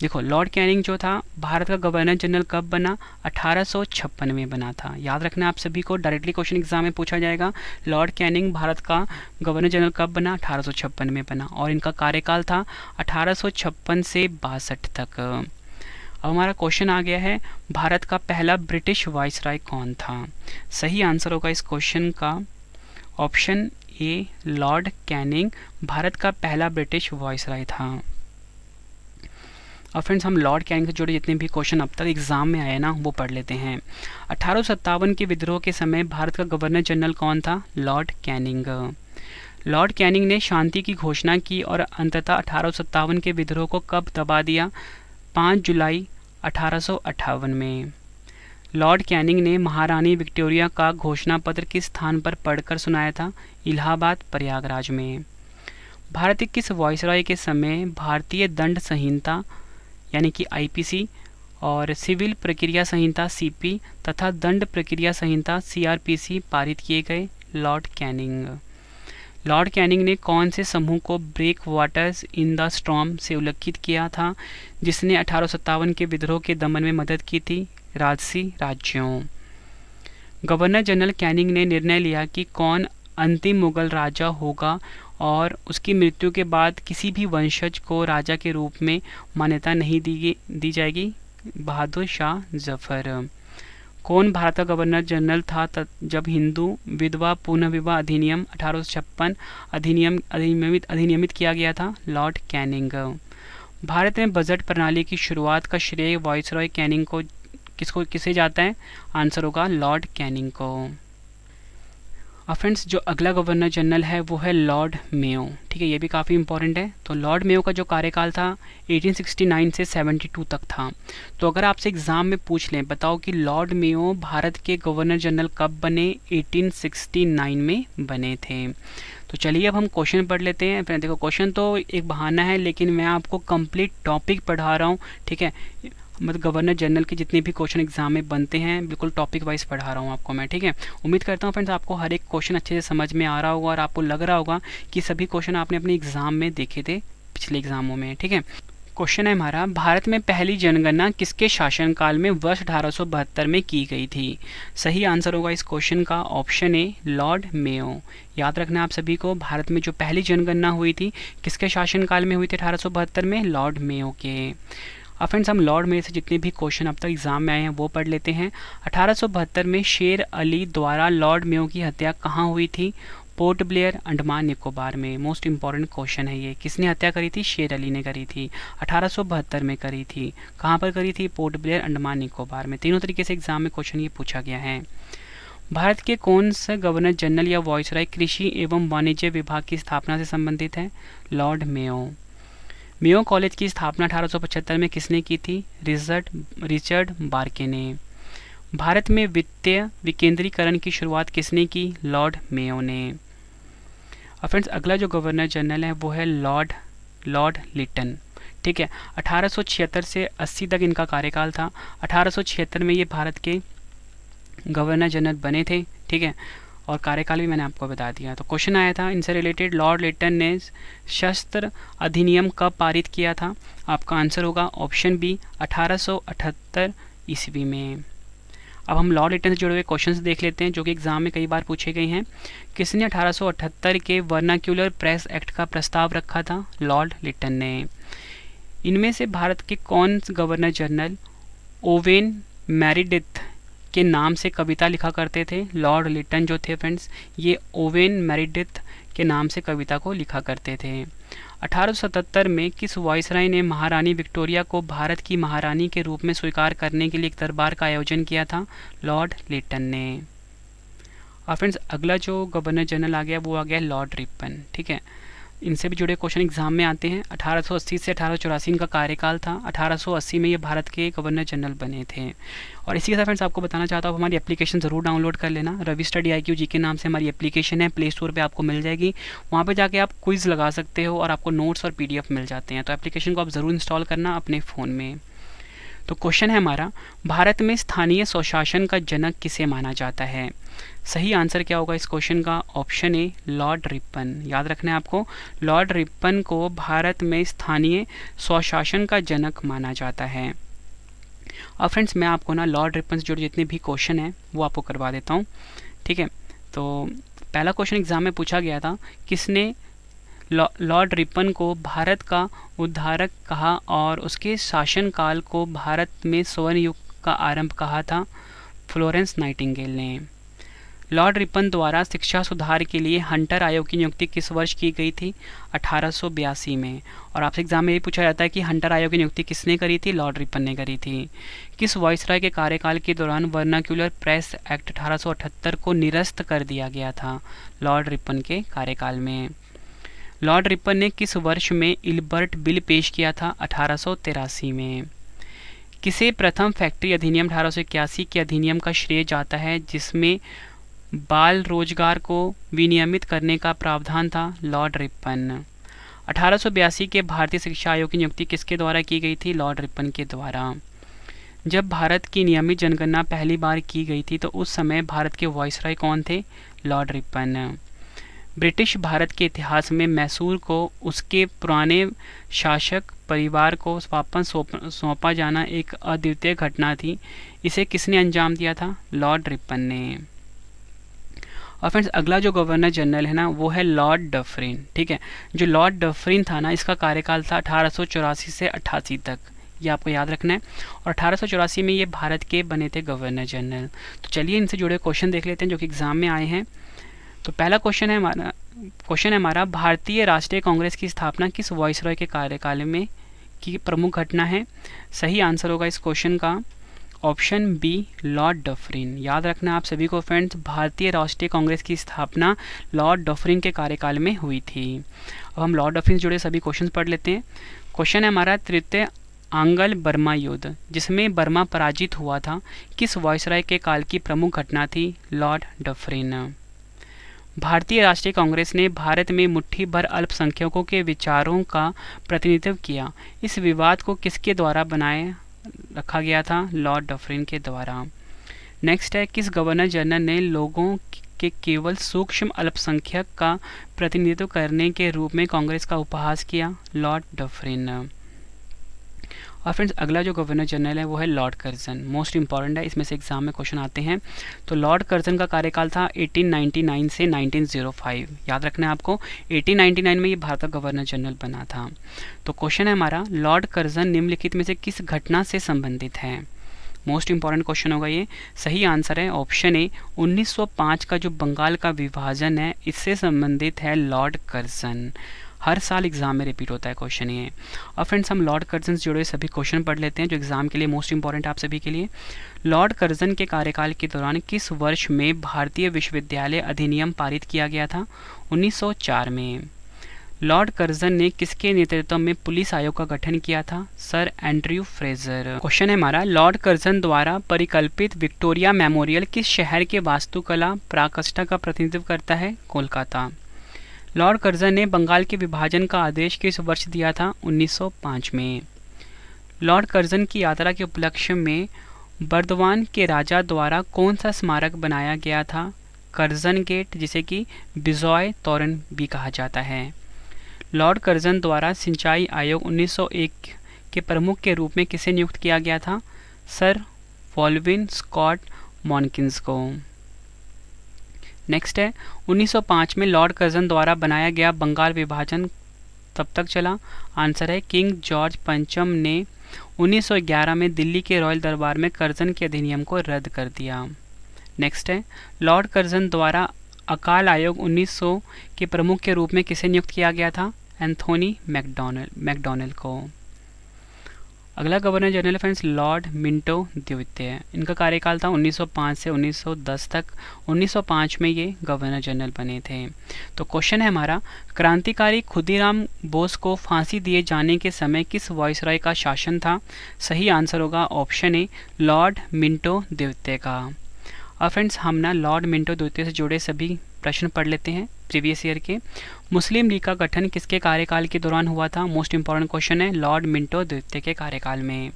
देखो, लॉर्ड कैनिंग जो था भारत का गवर्नर जनरल कब बना? 1856 में बना था। याद रखना आप सभी को, डायरेक्टली क्वेश्चन एग्जाम में पूछा जाएगा। लॉर्ड कैनिंग भारत का गवर्नर जनरल कब बना? 1856 में बना, और इनका कार्यकाल था 1856 से 62 तक। अब हमारा क्वेश्चन आ गया है, भारत का पहला ब्रिटिश वाइसराय कौन था? सही आंसर होगा इस क्वेश्चन का option A, Lord Canning Bharat का पहला ब्रिटिश वाइसराय था। और फ्रेंड्स, हम लॉर्ड कैनिंग से जुड़े जितने भी क्वेश्चन अब तक एग्जाम में आए ना वो पढ़ लेते हैं। 1857 के विद्रोह के समय भारत का गवर्नर जनरल कौन था? Lord Canning. लॉर्ड कैनिंग ने शांति की घोषणा की और अंततः 1857 के विद्रोह को कब दबा दिया? 5 जुलाई 1858 में। लॉर्ड कैनिंग ने महारानी विक्टोरिया का घोषणा पत्र किस स्थान पर पढ़कर सुनाया था? इलाहाबाद, प्रयागराज में। भारत के किस वायसराय के समय भारतीय दंड संहिता यानी कि आईपीसी और सिविल प्रक्रिया संहिता सीपी तथा दंड प्रक्रिया संहिता सीआरपीसी पारित किए गए? Lord Canning. लॉर्ड कैनिंग ने कौन से समूह को breakwaters in the storm से उल्लेखित किया था जिसने 1857 के विद्रोह के दमन में मदद की थी? राजसी राज्यों। गवर्नर जनरल कैनिंग ने निर्णय लिया कि कौन अंतिम मुगल राजा होगा और उसकी मृत्यु के बाद किसी भी वंशज को राजा के रूप में मान्यता नहीं दी जाएगी? बहादुर शाह जफर। कौन भारत का गवर्नर जनरल था जब हिंदू विधवा पुनः विवाह अधिनियम 1856 अधिनियमित किया गया था? Lord Canning. भारत में बजट प्रणाली की शुरुआत का श्रेय वायसराय कैनिंग को किसे जाता है? आंसर होगा लॉर्ड कैनिंग को। और फ्रेंड्स, जो अगला गवर्नर जनरल है वो है लॉर्ड मेयो, ठीक है, ये भी काफ़ी इंपॉर्टेंट है। तो लॉर्ड मेयो का जो कार्यकाल था 1869 से 72 तक था। तो अगर आपसे एग्जाम में पूछ लें, बताओ कि लॉर्ड मेयो भारत के गवर्नर जनरल कब बने? 1869 में बने थे। तो चलिए अब हम क्वेश्चन पढ़ लेते हैं। फिर देखो, क्वेश्चन तो एक बहाना है, लेकिन मैं आपको कंप्लीट टॉपिक पढ़ा रहा हूँ, ठीक है। मतलब गवर्नर जनरल के जितने भी क्वेश्चन एग्जाम में बनते हैं बिल्कुल टॉपिक वाइज पढ़ा रहा हूँ आपको मैं, ठीक है। उम्मीद करता हूँ फ्रेंड्स आपको हर एक क्वेश्चन अच्छे से समझ में आ रहा होगा और आपको लग रहा होगा कि सभी क्वेश्चन आपने अपने एग्जाम में देखे थे पिछले एग्जामों में, ठीक है। क्वेश्चन है हमारा, भारत में पहली जनगणना किसके शासनकाल में वर्ष 1872 में की गई थी? सही आंसर होगा इस क्वेश्चन का ऑप्शन ए, लॉर्ड मेयो। याद रखना आप सभी को, भारत में जो पहली जनगणना हुई थी किसके शासनकाल में हुई थी 1872 में? लॉर्ड मेयो के। अब फ्रेंड्स, हम लॉर्ड मेयो से जितने भी क्वेश्चन अब तक एग्जाम में आए हैं वो पढ़ लेते हैं। 1872 में शेर अली द्वारा लॉर्ड मेयो की हत्या कहाँ हुई थी? पोर्ट ब्लेयर, अंडमान निकोबार में। मोस्ट इंपॉर्टेंट क्वेश्चन है ये। किसने हत्या करी थी? शेर अली ने करी थी, 1872 में करी थी। कहाँ पर करी थी? पोर्ट ब्लेयर, अंडमान निकोबार में। तीनों तरीके से एग्जाम में क्वेश्चन ये पूछा गया है। भारत के कौन से गवर्नर जनरल या वायसराय कृषि एवं वाणिज्य विभाग की स्थापना से संबंधित है? Lord Mayo. मेयो कॉलेज की स्थापना 1875 में किसने की थी? रिचर्ड बार्के ने। भारत में वित्तीय विकेंद्रीकरण की शुरुआत किसने की? लॉर्ड मेयो ने। और फ्रेंड्स, अगला जो गवर्नर जनरल है वो है लॉर्ड लिटन, ठीक है। 1876 से 80 तक इनका कार्यकाल था। 1876 में ये भारत के गवर्नर जनरल बने थे, ठीक है। और कार्यकाल भी मैंने आपको बता दिया। तो क्वेश्चन आया था इनसे रिलेटेड, लॉर्ड लिटन ने शस्त्र अधिनियम कब पारित किया था? आपका आंसर होगा ऑप्शन बी 1878 ईस्वी में। अब हम लॉर्ड लिटन से जुड़े हुए क्वेश्चंस देख लेते हैं जो कि एग्जाम में कई बार पूछे गए हैं। किसने 1878 के वर्नाक्यूलर प्रेस एक्ट का प्रस्ताव रखा था? लॉर्ड लिटन ने। इनमें से भारत के कौन गवर्नर जनरल ओवेन मेरिडिथ के नाम से कविता लिखा करते थे? लॉर्ड लिटन जो थे फ्रेंड्स, ये ओवेन मेरिडिथ के नाम से कविता को लिखा करते थे। 1877 में किस वायसराय ने महारानी विक्टोरिया को भारत की महारानी के रूप में स्वीकार करने के लिए एक दरबार का आयोजन किया था? लॉर्ड लिटन ने। और फ्रेंड्स अगला जो गवर्नर जनरल आ गया वो आ गया लॉर्ड रिपन। ठीक है, इनसे भी जुड़े क्वेश्चन एग्जाम में आते हैं। 1880 से 1884 इनका कार्यकाल था। 1880 में ये भारत के गवर्नर जनरल बने थे। और इसी के साथ फ्रेंड्स आपको बताना चाहता हूँ हमारी एप्लीकेशन ज़रूर डाउनलोड कर लेना। रवि स्टडी IQ जी के नाम से हमारी एप्लीकेशन है, प्ले स्टोर पे आपको मिल जाएगी। वहाँ पे जाके आप क्विज़ लगा सकते हो और आपको नोट्स और PDF मिल जाते हैं। तो एप्लीकेशन को आप ज़रूर इंस्टॉल करना अपने फ़ोन में। तो क्वेश्चन है हमारा, भारत में स्थानीय स्वशासन का जनक किसे माना जाता है? सही आंसर क्या होगा इस क्वेश्चन का? Option A Lord Ripon. याद रखना है आपको, लॉर्ड रिपन को भारत में स्थानीय स्वशासन का जनक माना जाता है। और फ्रेंड्स मैं आपको ना लॉर्ड रिपन से जुड़े जितने भी क्वेश्चन हैं वो आपको करवा देता हूँ। ठीक है, तो पहला क्वेश्चन एग्जाम में पूछा गया था, किसने लॉर्ड रिपन को भारत का उद्धारक कहा और उसके शासनकाल को भारत में स्वर्ण युग का आरंभ कहा था? फ्लोरेंस नाइटिंगेल ने। लॉर्ड रिपन द्वारा शिक्षा सुधार के लिए हंटर आयोग की नियुक्ति किस वर्ष की गई थी? 1882 में। और आपसे एग्जाम में ये पूछा जाता है कि हंटर आयोग की नियुक्ति किसने करी थी? लॉर्ड रिपन ने करी थी। किस वायसराय के कार्यकाल के दौरान वर्नाक्यूलर प्रेस एक्ट 1878 को निरस्त कर दिया गया था? लॉर्ड रिपन के कार्यकाल में। लॉर्ड रिपन ने किस वर्ष में इल्बर्ट बिल पेश किया था? 1883 में। किसे प्रथम फैक्ट्री अधिनियम 1881 के अधिनियम का श्रेय जाता है जिसमें बाल रोजगार को विनियमित करने का प्रावधान था? Lord Ripon. 1882 के भारतीय शिक्षा आयोग की नियुक्ति किसके द्वारा की गई थी? लॉर्ड रिपन के द्वारा। जब भारत की नियमित जनगणना पहली बार की गई थी तो उस समय भारत के वायसराय कौन थे? Lord Ripon. ब्रिटिश भारत के इतिहास में मैसूर को उसके पुराने शासक परिवार को वापस सौंपा जाना एक अद्वितीय घटना थी। इसे किसने अंजाम दिया था? लॉर्ड रिपन ने। और फ्रेंड्स अगला जो गवर्नर जनरल है ना वो है लॉर्ड डफरिन। ठीक है, जो लॉर्ड डफरिन था ना इसका कार्यकाल था 1884 से 88 तक, ये आपको याद रखना है। और 1884 में ये भारत के बने थे गवर्नर जनरल। तो चलिए इनसे जुड़े क्वेश्चन देख लेते हैं जो कि एग्जाम में आए हैं। तो पहला क्वेश्चन है हमारा भारतीय राष्ट्रीय कांग्रेस की स्थापना किस वायसरॉय के कार्यकाल में की प्रमुख घटना है? सही आंसर होगा इस क्वेश्चन का ऑप्शन बी लॉर्ड डफरिन। याद रखना आप सभी को फ्रेंड्स, भारतीय राष्ट्रीय कांग्रेस की स्थापना लॉर्ड डफरिन के कार्यकाल में हुई थी। अब हम लॉर्ड डफरिन से जुड़े सभी क्वेश्चन पढ़ लेते हैं। क्वेश्चन है हमारा तृतीय आंग्ल बर्मा युद्ध जिसमें बर्मा पराजित हुआ था किस वायसराय के काल की प्रमुख घटना थी? Lord Dufferin. भारतीय राष्ट्रीय कांग्रेस ने भारत में मुट्ठी भर अल्पसंख्यकों के विचारों का प्रतिनिधित्व किया। इस विवाद को किसके द्वारा बनाए रखा गया था? लॉर्ड डफरिन के द्वारा। नेक्स्ट है किस गवर्नर जनरल ने लोगों के केवल सूक्ष्म अल्पसंख्यक का प्रतिनिधित्व करने के रूप में कांग्रेस का उपहास किया? Lord Dufferin. और फ्रेंड्स अगला जो गवर्नर जनरल है वो है लॉर्ड कर्जन। मोस्ट इंपॉर्टेंट है, इसमें से एग्जाम में क्वेश्चन आते हैं। तो लॉर्ड कर्जन का कार्यकाल था 1899 से 1905। याद रखना है आपको, 1899 में ये भारत का गवर्नर जनरल बना था। तो क्वेश्चन है हमारा लॉर्ड कर्जन निम्नलिखित में से किस घटना से संबंधित है? मोस्ट इंपॉर्टेंट क्वेश्चन होगा ये। सही आंसर है ऑप्शन ए 1905 का जो बंगाल का विभाजन है इससे संबंधित है लॉर्ड कर्जन। हर साल एग्जाम में रिपीट होता है क्वेश्चन ये। और फ्रेंड्स हम लॉर्ड कर्जन से जुड़े सभी क्वेश्चन पढ़ लेते हैं जो एग्जाम के लिए मोस्ट इंपॉर्टेंट आप सभी के लिए। लॉर्ड कर्जन के कार्यकाल के दौरान किस वर्ष में भारतीय विश्वविद्यालय अधिनियम पारित किया गया था? 1904 में। लॉर्ड कर्जन ने किसके नेतृत्व में पुलिस आयोग का गठन किया था? Sir Andrew Fraser. क्वेश्चन है हमारा लॉर्ड कर्जन द्वारा परिकल्पित विक्टोरिया मेमोरियल किस शहर के वास्तुकला पराकाष्ठा का प्रतिनिधित्व करता है? कोलकाता। लॉर्ड कर्जन ने बंगाल के विभाजन का आदेश किस वर्ष दिया था? 1905 में। लॉर्ड कर्जन की यात्रा के उपलक्ष्य में बर्दवान के राजा द्वारा कौन सा स्मारक बनाया गया था? कर्जन गेट, जिसे कि बिजॉय तोरण भी कहा जाता है। लॉर्ड कर्जन द्वारा सिंचाई आयोग 1901 के प्रमुख के रूप में किसे नियुक्त किया गया था? सर वॉल्विन स्कॉट मॉनकिंस को। नेक्स्ट है 1905 में लॉर्ड कर्जन द्वारा बनाया गया बंगाल विभाजन तब तक चला? आंसर है किंग जॉर्ज पंचम ने 1911 में दिल्ली के रॉयल दरबार में कर्जन के अधिनियम को रद्द कर दिया। नेक्स्ट है लॉर्ड कर्जन द्वारा अकाल आयोग 1900 के प्रमुख के रूप में किसे नियुक्त किया गया था? एंथोनी मैकडॉनल्ड को। अगला governor general friends Lord Minto द्वितीय, इनका कार्यकाल था 1905 से 1910 तक। 1905 में ये गवर्नर जनरल बने थे। तो क्वेश्चन है हमारा, क्रांतिकारी खुदीराम बोस को फांसी दिए जाने के समय किस वायसराय का शासन था? सही आंसर होगा ऑप्शन ए लॉर्ड मिंटो द्वितीय का। अब फ्रेंड्स हम ना लॉर्ड मिंटो द्वितीय से जुड़े सभी प्रश्न पढ़ लेते हैं प्रीवियस ईयर के। मुस्लिम लीग का गठन किसके कार्यकाल के दौरान हुआ था? मोस्ट इंपॉर्टेंट क्वेश्चन है, लॉर्ड मिंटो द्वितीय के कार्यकाल में।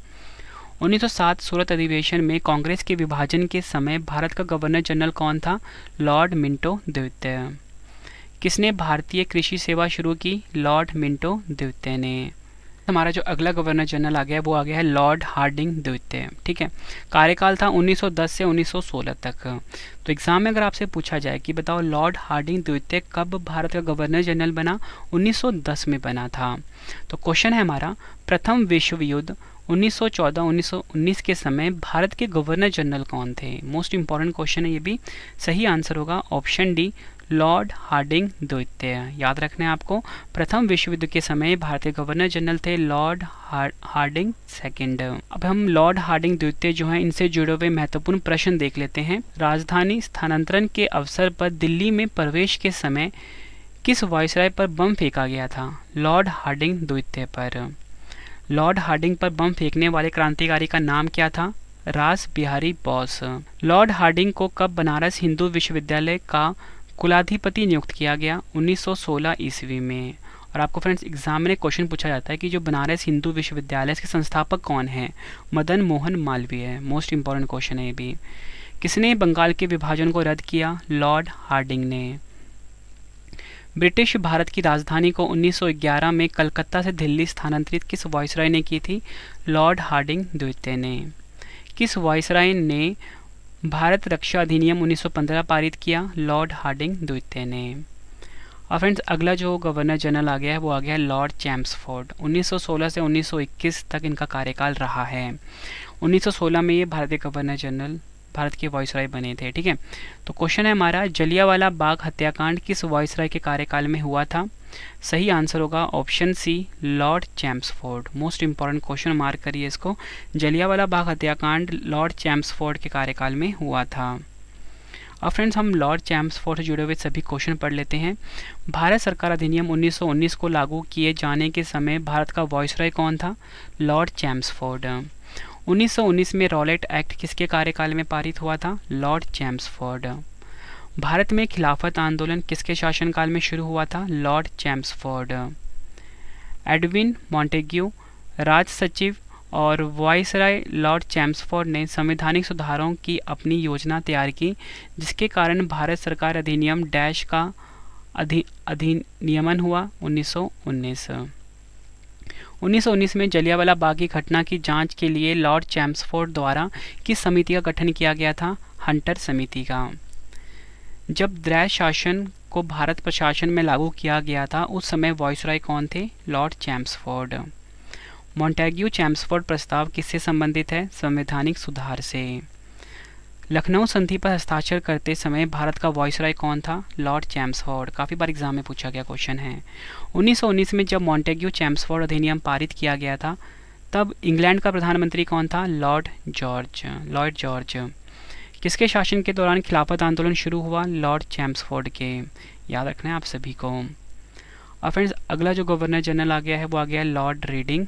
1907 सूरत अधिवेशन में कांग्रेस के विभाजन के समय भारत का गवर्नर जनरल कौन था? लॉर्ड मिंटो द्वितीय। किसने भारतीय कृषि सेवा शुरू की? लॉर्ड मिंटो द्वितीय ने। हमारा जो अगला गवर्नर जनरल आ गया है वो आ गया है लॉर्ड हार्डिंग द्वितीय। ठीक है, कार्यकाल था 1910 से 1916 तक। तो एग्जाम में अगर आपसे पूछा जाए कि बताओ लॉर्ड हार्डिंग द्वितीय कब भारत का गवर्नर जनरल बना? 1910 में बना था। तो क्वेश्चन है हमारा, प्रथम विश्व युद्ध 1914-1919 के समय भारत के गवर्नर जनरल कौन थे? मोस्ट इंपॉर्टेंट क्वेश्चन है ये भी। सही आंसर होगा ऑप्शन डी लॉर्ड हार्डिंग द्वितीय। याद रखना है आपको, प्रथम विश्व युद्ध के समय भारतीय गवर्नर जनरल थे लॉर्ड हार्डिंग सेकंड। अब हम लॉर्ड हार्डिंग द्वितीय जो हैं इनसे जुड़े हुए महत्वपूर्ण प्रश्न देख लेते हैं। राजधानी स्थानांतरण के अवसर पर दिल्ली में प्रवेश के समय किस वायसराय पर बम फेंका गया था? लॉर्ड हार्डिंग द्वितीय पर। लॉर्ड हार्डिंग पर बम फेंकने वाले क्रांतिकारी का नाम क्या था? रास बिहारी बोस। लॉर्ड हार्डिंग को कब बनारस हिंदू विश्वविद्यालय का कुलाधिपति नियुक्त किया गया? 1916 ईस्वी में। और आपको फ्रेंड्स एग्जाम में क्वेश्चन पूछा जाता है कि जो बनारस हिंदू विश्वविद्यालय के संस्थापक कौन हैं? Madan Mohan Malviya. Most important question है ये भी। किसने बंगाल के विभाजन को रद्द किया? लॉर्ड हार्डिंग ने। ब्रिटिश भारत की राजधानी को 1911 में कलकत्ता से दिल्ली स्थानांतरित किस वायसराय ने की थी? लॉर्ड हार्डिंग द्वितीय ने। किस वायसराय ने भारत रक्षा अधिनियम 1915 पारित किया? लॉर्ड हार्डिंग द्वितीय ने। और फ्रेंड्स अगला जो गवर्नर जनरल आ गया है वो आ गया है लॉर्ड चैम्सफोर्ड। 1916 से 1921 तक इनका कार्यकाल रहा है। 1916 में ये भारतीय गवर्नर जनरल भारत के वायसराय बने थे। ठीक है, तो क्वेश्चन है हमारा, जलियांवाला बाग हत्याकांड किस वायसराय के कार्यकाल में हुआ था? सही आंसर होगा option C Lord Chelmsford. Most important question mark करिए इसको, जलियांवाला बाग हत्याकांड लॉर्ड चैम्सफोर्ड के कार्यकाल में हुआ था। अब फ्रेंड्स हम लॉर्ड चैम्सफोर्ड से जुड़े हुए सभी क्वेश्चन पढ़ लेते हैं। भारत सरकार अधिनियम 1919 को लागू किए जाने के समय भारत का वायसराय कौन था? Lord Chelmsford. 1919 में रॉलेट एक्ट किसके कार्यकाल में पारित हुआ था? Lord Chelmsford. भारत में खिलाफत आंदोलन किसके शासनकाल में शुरू हुआ था? Lord Chelmsford. एडविन मॉन्टेग्यू राज सचिव और वायसराय लॉर्ड चैम्सफोर्ड ने संवैधानिक सुधारों की अपनी योजना तैयार की, जिसके कारण भारत सरकार अधिनियम डैश का अधिनियमन हुआ 1919। 1919 में जलियांवाला बाग की घटना की जांच के लिए लॉर्ड चैम्सफोर्ड द्वारा किस समिति का गठन किया गया था? हंटर समिति का। जब द्वैध शासन को भारत प्रशासन में लागू किया गया था उस समय वायसराय कौन थे? Lord Chelmsford. मॉन्टेग्यू चैम्सफोर्ड प्रस्ताव किससे संबंधित है? संवैधानिक सुधार से। लखनऊ संधि पर हस्ताक्षर करते समय भारत का वायसराय कौन था? Lord Chelmsford. काफ़ी बार एग्जाम में पूछा गया क्वेश्चन है। 1919 में जब मॉन्टेग्यू चैम्सफोर्ड अधिनियम पारित किया गया था तब इंग्लैंड का प्रधानमंत्री कौन था? Lord George. किसके शासन के दौरान खिलाफत आंदोलन शुरू हुआ? लॉर्ड चैम्सफोर्ड के। याद रखना है आप सभी को। और फ्रेंड्स अगला जो गवर्नर जनरल आ गया है वो आ गया है लॉर्ड रीडिंग।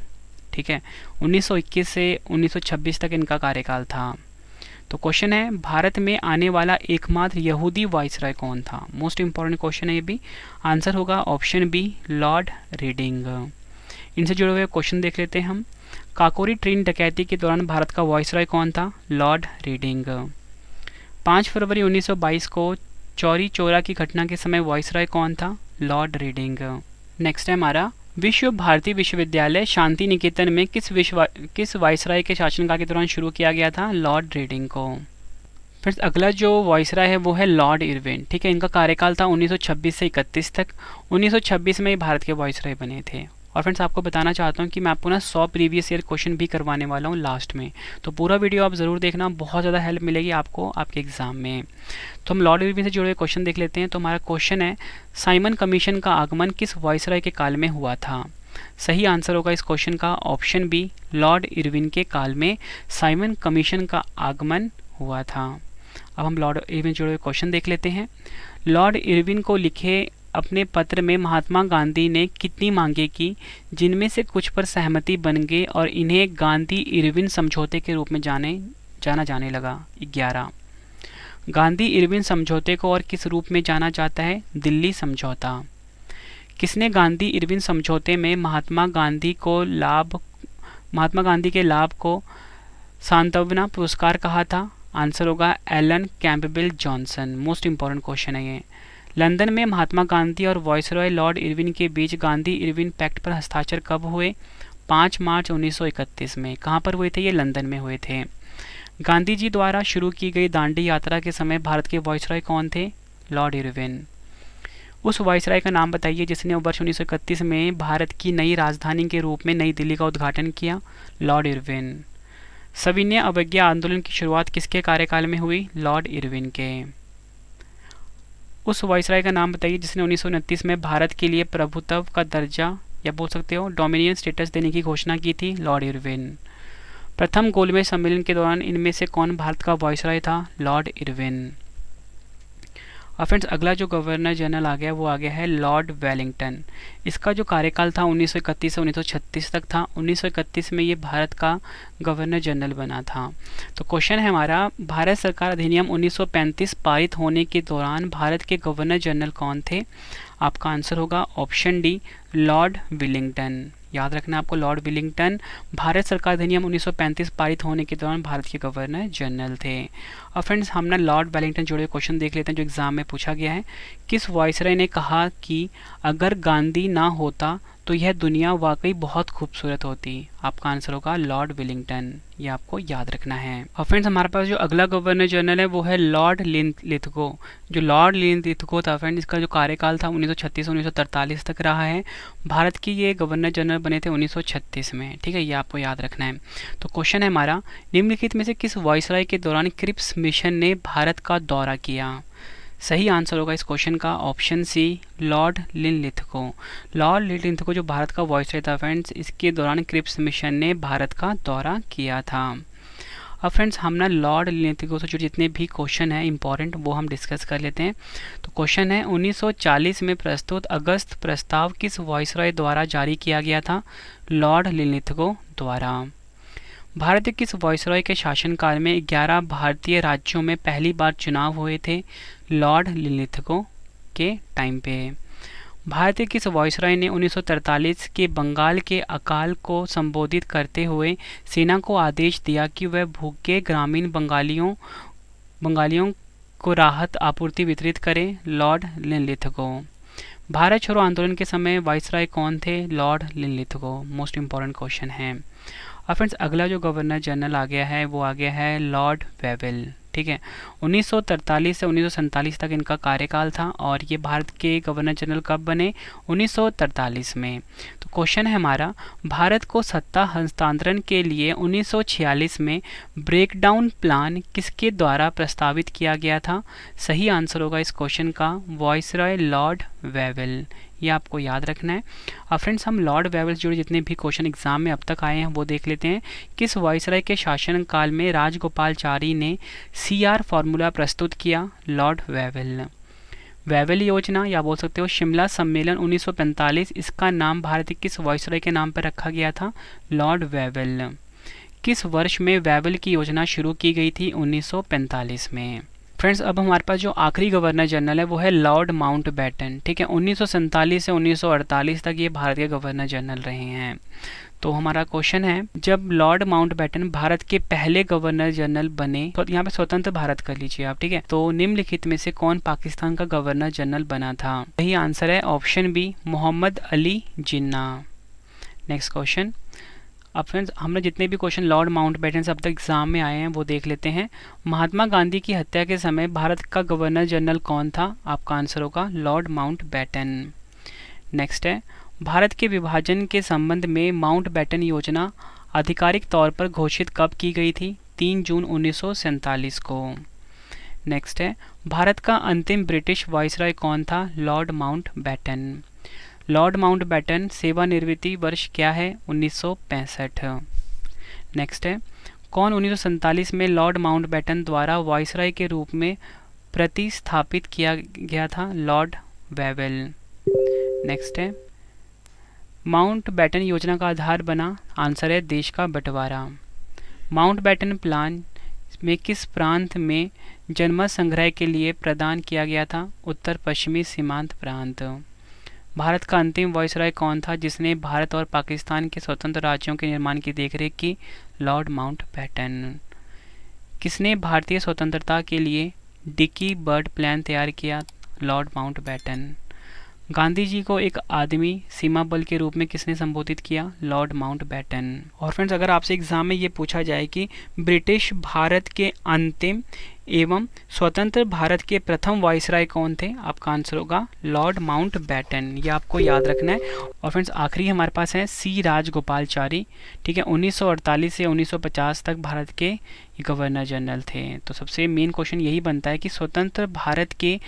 ठीक है, 1921 से 1926 तक इनका कार्यकाल था। तो क्वेश्चन है, भारत में आने वाला एकमात्र यहूदी वायसराय कौन था? मोस्ट इंपॉर्टेंट क्वेश्चन है ये भी। आंसर होगा ऑप्शन बी लॉर्ड रीडिंग। इनसे जुड़े हुए क्वेश्चन देख लेते हैं हम। काकोरी ट्रेन डकैती के दौरान भारत का वायसराय कौन था? Lord reading. 5 फरवरी 1922 को चौरी चौरा की घटना के समय वाइसरॉय कौन था? Lord reading. नेक्स्ट है हमारा, विश्व भारती विश्वविद्यालय शांति निकेतन में किस वाइसरॉय के शासनकाल के दौरान शुरू किया गया था? लॉर्ड रीडिंग को। फ्रेंड्स अगला जो वाइसरॉय है वो है लॉर्ड इरविन, ठीक है। इनका कार्यकाल था 1926 से 31 तक। 1926 में ये भारत के वाइसरॉय बने थे। और फ्रेंड्स आपको बताना चाहता हूँ कि मैं आपको ना 100 प्रीवियस ईयर क्वेश्चन भी करवाने वाला हूँ लास्ट में, तो पूरा वीडियो आप ज़रूर देखना, बहुत ज़्यादा हेल्प मिलेगी आपको आपके एग्जाम में। तो हम लॉर्ड इरविन से जुड़े हुए क्वेश्चन देख लेते हैं। तो हमारा क्वेश्चन है, साइमन कमीशन का आगमन किस वाइसरॉय के काल में हुआ था? सही आंसर होगा इस क्वेश्चन का ऑप्शन बी, लॉर्ड इरविन के काल में साइमन कमीशन का आगमन हुआ था। अब हम लॉर्ड इरविन से जुड़े हुए क्वेश्चन देख लेते हैं। लॉर्ड इरविन को लिखे अपने पत्र में महात्मा गांधी ने कितनी मांगे की, जिनमें से कुछ पर सहमति बन गई और इन्हें गांधी इरविन समझौते के रूप में जाना जाने लगा? 11। गांधी इरविन समझौते को और किस रूप में जाना जाता है? दिल्ली समझौता। किसने गांधी इरविन समझौते में महात्मा गांधी के लाभ को सांत्वना पुरस्कार कहा था? आंसर होगा Alan Campbell Johnson. Most important question है ये। लंदन में महात्मा गांधी और वाइसरॉय लॉर्ड इरविन के बीच गांधी इरविन पैक्ट पर हस्ताक्षर कब हुए? 5 मार्च 1931 में। कहाँ पर हुए थे? ये लंदन में हुए थे। गांधी जी द्वारा शुरू की गई दांडी यात्रा के समय भारत के वाइसरॉय कौन थे? Lord Irwin. उस वाइसरॉय का नाम बताइए जिसने वर्ष 1931 में भारत की नई राजधानी के रूप में नई दिल्ली का उद्घाटन किया? Lord Irwin. सविनय अवज्ञा आंदोलन की शुरुआत किसके कार्यकाल में हुई? लॉर्ड इरविन के। उस वाइसरॉय का नाम बताइए जिसने 1929 में भारत के लिए प्रभुत्व का दर्जा या बोल सकते हो डोमिनियन स्टेटस देने की घोषणा की थी? Lord Irwin. प्रथम गोलमेज सम्मेलन के दौरान इनमें से कौन भारत का वाइसरॉय था? Lord Irwin. और फ्रेंड्स अगला जो गवर्नर जनरल आ गया वो आ गया है लॉर्ड वेलिंगटन। इसका जो कार्यकाल था 1931 से 1936 तक था। 1931 में ये भारत का गवर्नर जनरल बना था। तो क्वेश्चन है हमारा, भारत सरकार अधिनियम 1935 पारित होने के दौरान भारत के गवर्नर जनरल कौन थे? आपका आंसर होगा ऑप्शन डी, लॉर्ड विलिंगटन। याद रखना आपको, लॉर्ड विलिंगटन भारत सरकार अधिनियम 1935 पारित होने के दौरान भारत के गवर्नर जनरल थे। और फ्रेंड्स हम ना लॉर्ड वेलिंगटन जुड़े क्वेश्चन देख लेते हैं जो एग्जाम में पूछा गया है। किस वाइसरॉय ने कहा कि अगर गांधी ना होता तो यह दुनिया वाकई बहुत खूबसूरत होती? आपका आंसर होगा लॉर्ड विलिंगटन। ये आपको याद रखना है। और फ्रेंड्स हमारे पास जो अगला गवर्नर जनरल है वो है लॉर्ड लिथगो। जो लॉर्ड लिथगो था फ्रेंड्स, इसका जो कार्यकाल था 1936 से 1943 तक रहा है। भारत की ये गवर्नर जनरल बने थे 1936 में, ठीक है, ये आपको याद रखना है। तो क्वेश्चन है हमारा, निम्नलिखित में से किस वाइसरॉय के दौरान क्रिप्स मिशन ने भारत का दौरा किया? सही आंसर होगा इस क्वेश्चन का option C, Lord Linlithgow. Lord Linlithgow जो भारत का वाइसरॉय था फ्रेंड्स, इसके दौरान क्रिप्स मिशन ने भारत का दौरा किया था। अब फ्रेंड्स हम ना लॉर्ड लिथगो से जो जितने भी क्वेश्चन हैं इंपॉर्टेंट वो हम डिस्कस कर लेते हैं। तो क्वेश्चन है 1940 में प्रस्तुत अगस्त प्रस्ताव किस वाइसरॉय द्वारा जारी किया गया था? लॉर्ड लिथगो द्वारा। भारत के किस वाइसरॉय के शासनकाल में 11 भारतीय राज्यों में पहली बार चुनाव हुए थे? लॉर्ड लिथगो के टाइम पे। भारत के किस वाइसरॉय ने 1943 के बंगाल के अकाल को संबोधित करते हुए सेना को आदेश दिया कि वह भूखे ग्रामीण बंगालियों को राहत आपूर्ति वितरित करे? Lord Lithgow. भारत छोड़ो आंदोलन के समय वाइसरॉय कौन थे? Lord Lithgow. Most important question है। और फ्रेंड्स अगला जो गवर्नर जनरल आ गया है वो आ गया है लॉर्ड वेवेल, ठीक है। 1943 से 1947 तक इनका कार्यकाल था और ये भारत के गवर्नर जनरल कब बने? 1943 में। तो क्वेश्चन है हमारा, भारत को सत्ता हस्तांतरण के लिए 1946 में ब्रेकडाउन प्लान किसके द्वारा प्रस्तावित किया गया था? सही आंसर होगा इस क्वेश्चन का वाइसरॉय लॉर्ड वेवेल। ये आपको याद रखना है। अब फ्रेंड्स हम लॉर्ड वेवेल से जुड़े जितने भी क्वेश्चन एग्जाम में अब तक आए हैं वो देख लेते हैं। किस वाइसरॉय के शासनकाल में राजगोपालचारी ने CR फार्मूला प्रस्तुत किया? Lord Wavell. वेवेल योजना या बोल सकते हो शिमला सम्मेलन 1945, इसका नाम भारत के किस वाइसरॉय के नाम पर रखा गया था? Lord Wavell. किस वर्ष में वेवेल की योजना शुरू की गई थी? 1945 में। फ्रेंड्स अब हमारे पास जो आखिरी गवर्नर जनरल है वो है लॉर्ड माउंटबेटन, ठीक है। 1947 से 1948 तक ये भारत के गवर्नर जनरल रहे हैं। तो हमारा क्वेश्चन है, जब लॉर्ड माउंटबेटन भारत के पहले गवर्नर जनरल बने, तो यहाँ पे स्वतंत्र भारत कर लीजिए आप, ठीक है, तो निम्नलिखित में से कौन पाकिस्तान का गवर्नर जनरल बना था? यही आंसर है option B, Mohammed Ali Jinnah. Next question. अब फ्रेंड्स हमने जितने भी क्वेश्चन लॉर्ड माउंटबेटन से अब तक एग्जाम में आए हैं वो देख लेते हैं। महात्मा गांधी की हत्या के समय भारत का गवर्नर जनरल कौन था? आपका आंसर होगा लॉर्ड माउंटबेटन। नेक्स्ट है, भारत के विभाजन के संबंध में माउंटबेटन योजना आधिकारिक तौर पर घोषित कब की गई थी? 3 जून 1947 को। नेक्स्ट है, भारत का अंतिम ब्रिटिश वाइसराय कौन था? Lord Mountbatten. लॉर्ड माउंटबेटन सेवानिवृत्ति वर्ष क्या है? 1965। नेक्स्ट है, कौन 1947 में लॉर्ड माउंटबेटन द्वारा वाइसराय के रूप में प्रतिस्थापित किया गया था? Lord Wavell. नेक्स्ट है, माउंटबेटन योजना का आधार बना? आंसर है देश का बंटवारा। माउंटबेटन प्लान में किस प्रांत में जनमत संग्रह के लिए प्रदान किया गया था? उत्तर पश्चिमी सीमांत प्रांत। भारत का अंतिम वाइसराय कौन था जिसने भारत और पाकिस्तान के स्वतंत्र राज्यों के निर्माण की देखरेख की? Lord Mountbatten. किसने भारतीय स्वतंत्रता के लिए डिकी बर्ड प्लान तैयार किया? Lord Mountbatten. गांधी जी को एक आदमी सीमा बल के रूप में किसने संबोधित किया? Lord Mountbatten. और फ्रेंड्स अगर आपसे एग्जाम में ये पूछा जाए कि ब्रिटिश भारत के अंतिम एवं स्वतंत्र भारत के प्रथम वाइसराय कौन थे? आपका आंसर होगा लॉर्ड माउंटबेटन। ये आपको याद रखना है। और फ्रेंड्स आखिरी हमारे पास है सी राजगोपालचारी, ठीक है, 1948 से 1950 तक भारत के गवर्नर जनरल थे। तो सबसे मेन क्वेश्चन यही बनता है कि स्वतंत्र भारत के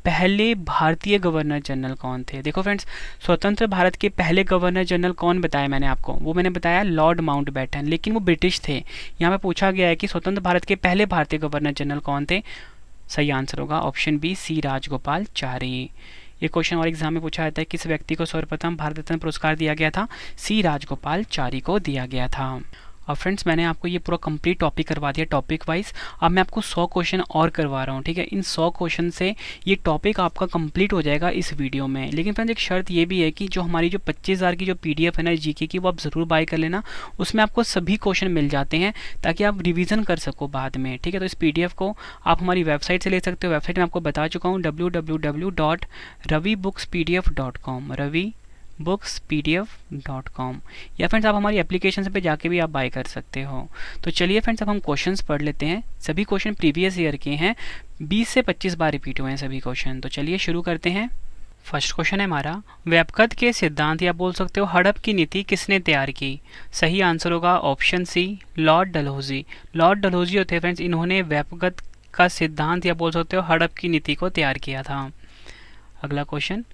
पहले भारतीय गवर्नर जनरल कौन थे? देखो फ्रेंड्स, स्वतंत्र भारत के पहले गवर्नर जनरल कौन बताया मैंने आपको? वो मैंने बताया लॉर्ड माउंटबेटन, लेकिन वो ब्रिटिश थे। यहाँ पे पूछा गया है कि स्वतंत्र भारत के पहले भारतीय गवर्नर जनरल कौन थे? सही आंसर होगा ऑप्शन बी, सी राजगोपालचारी। ये क्वेश्चन और एग्जाम में पूछा जाता है, किस व्यक्ति को सर्वप्रथम भारत रत्न पुरस्कार दिया गया था? सी राजगोपालचारी को दिया गया था। और फ्रेंड्स मैंने आपको ये पूरा कंप्लीट टॉपिक करवा दिया टॉपिक वाइज। अब मैं आपको 100 क्वेश्चन और करवा रहा हूँ, ठीक है। इन 100 क्वेश्चन से ये टॉपिक आपका कंप्लीट हो जाएगा इस वीडियो में। लेकिन फ्रेंड्स एक शर्त ये भी है कि जो हमारी जो 25,000 की जो PDF है ना जीके की, वो आप ज़रूर बाय कर लेना। उसमें आपको सभी क्वेश्चन मिल जाते हैं ताकि आप रिविज़न कर सको बाद में, ठीक है। तो इस PDF को आप हमारी वेबसाइट से ले सकते हो। वेबसाइट में आपको बता चुका हूँ www.ravibooks.pdf.com, ravibooks.pdf.com, या फ्रेंड्स आप हमारी एप्लीकेशन पे जाके भी आप बाय कर सकते हो। तो चलिए फ्रेंड्स अब हम क्वेश्चंस पढ़ लेते हैं। सभी क्वेश्चन प्रीवियस ईयर के हैं, 20 से 25 बार रिपीट हुए हैं सभी क्वेश्चन। तो चलिए शुरू करते हैं। फर्स्ट क्वेश्चन है हमारा, व्यपकत के सिद्धांत या बोल सकते हो हड़प की नीति किसने तैयार की? सही आंसर होगा option C, Lord Dalhousie. Lord Dalhousie होते हैं फ्रेंड्स, इन्होंने व्यपकत का सिद्धांत या बोल सकते हो हड़प की नीति को तैयार किया था। अगला क्वेश्चन,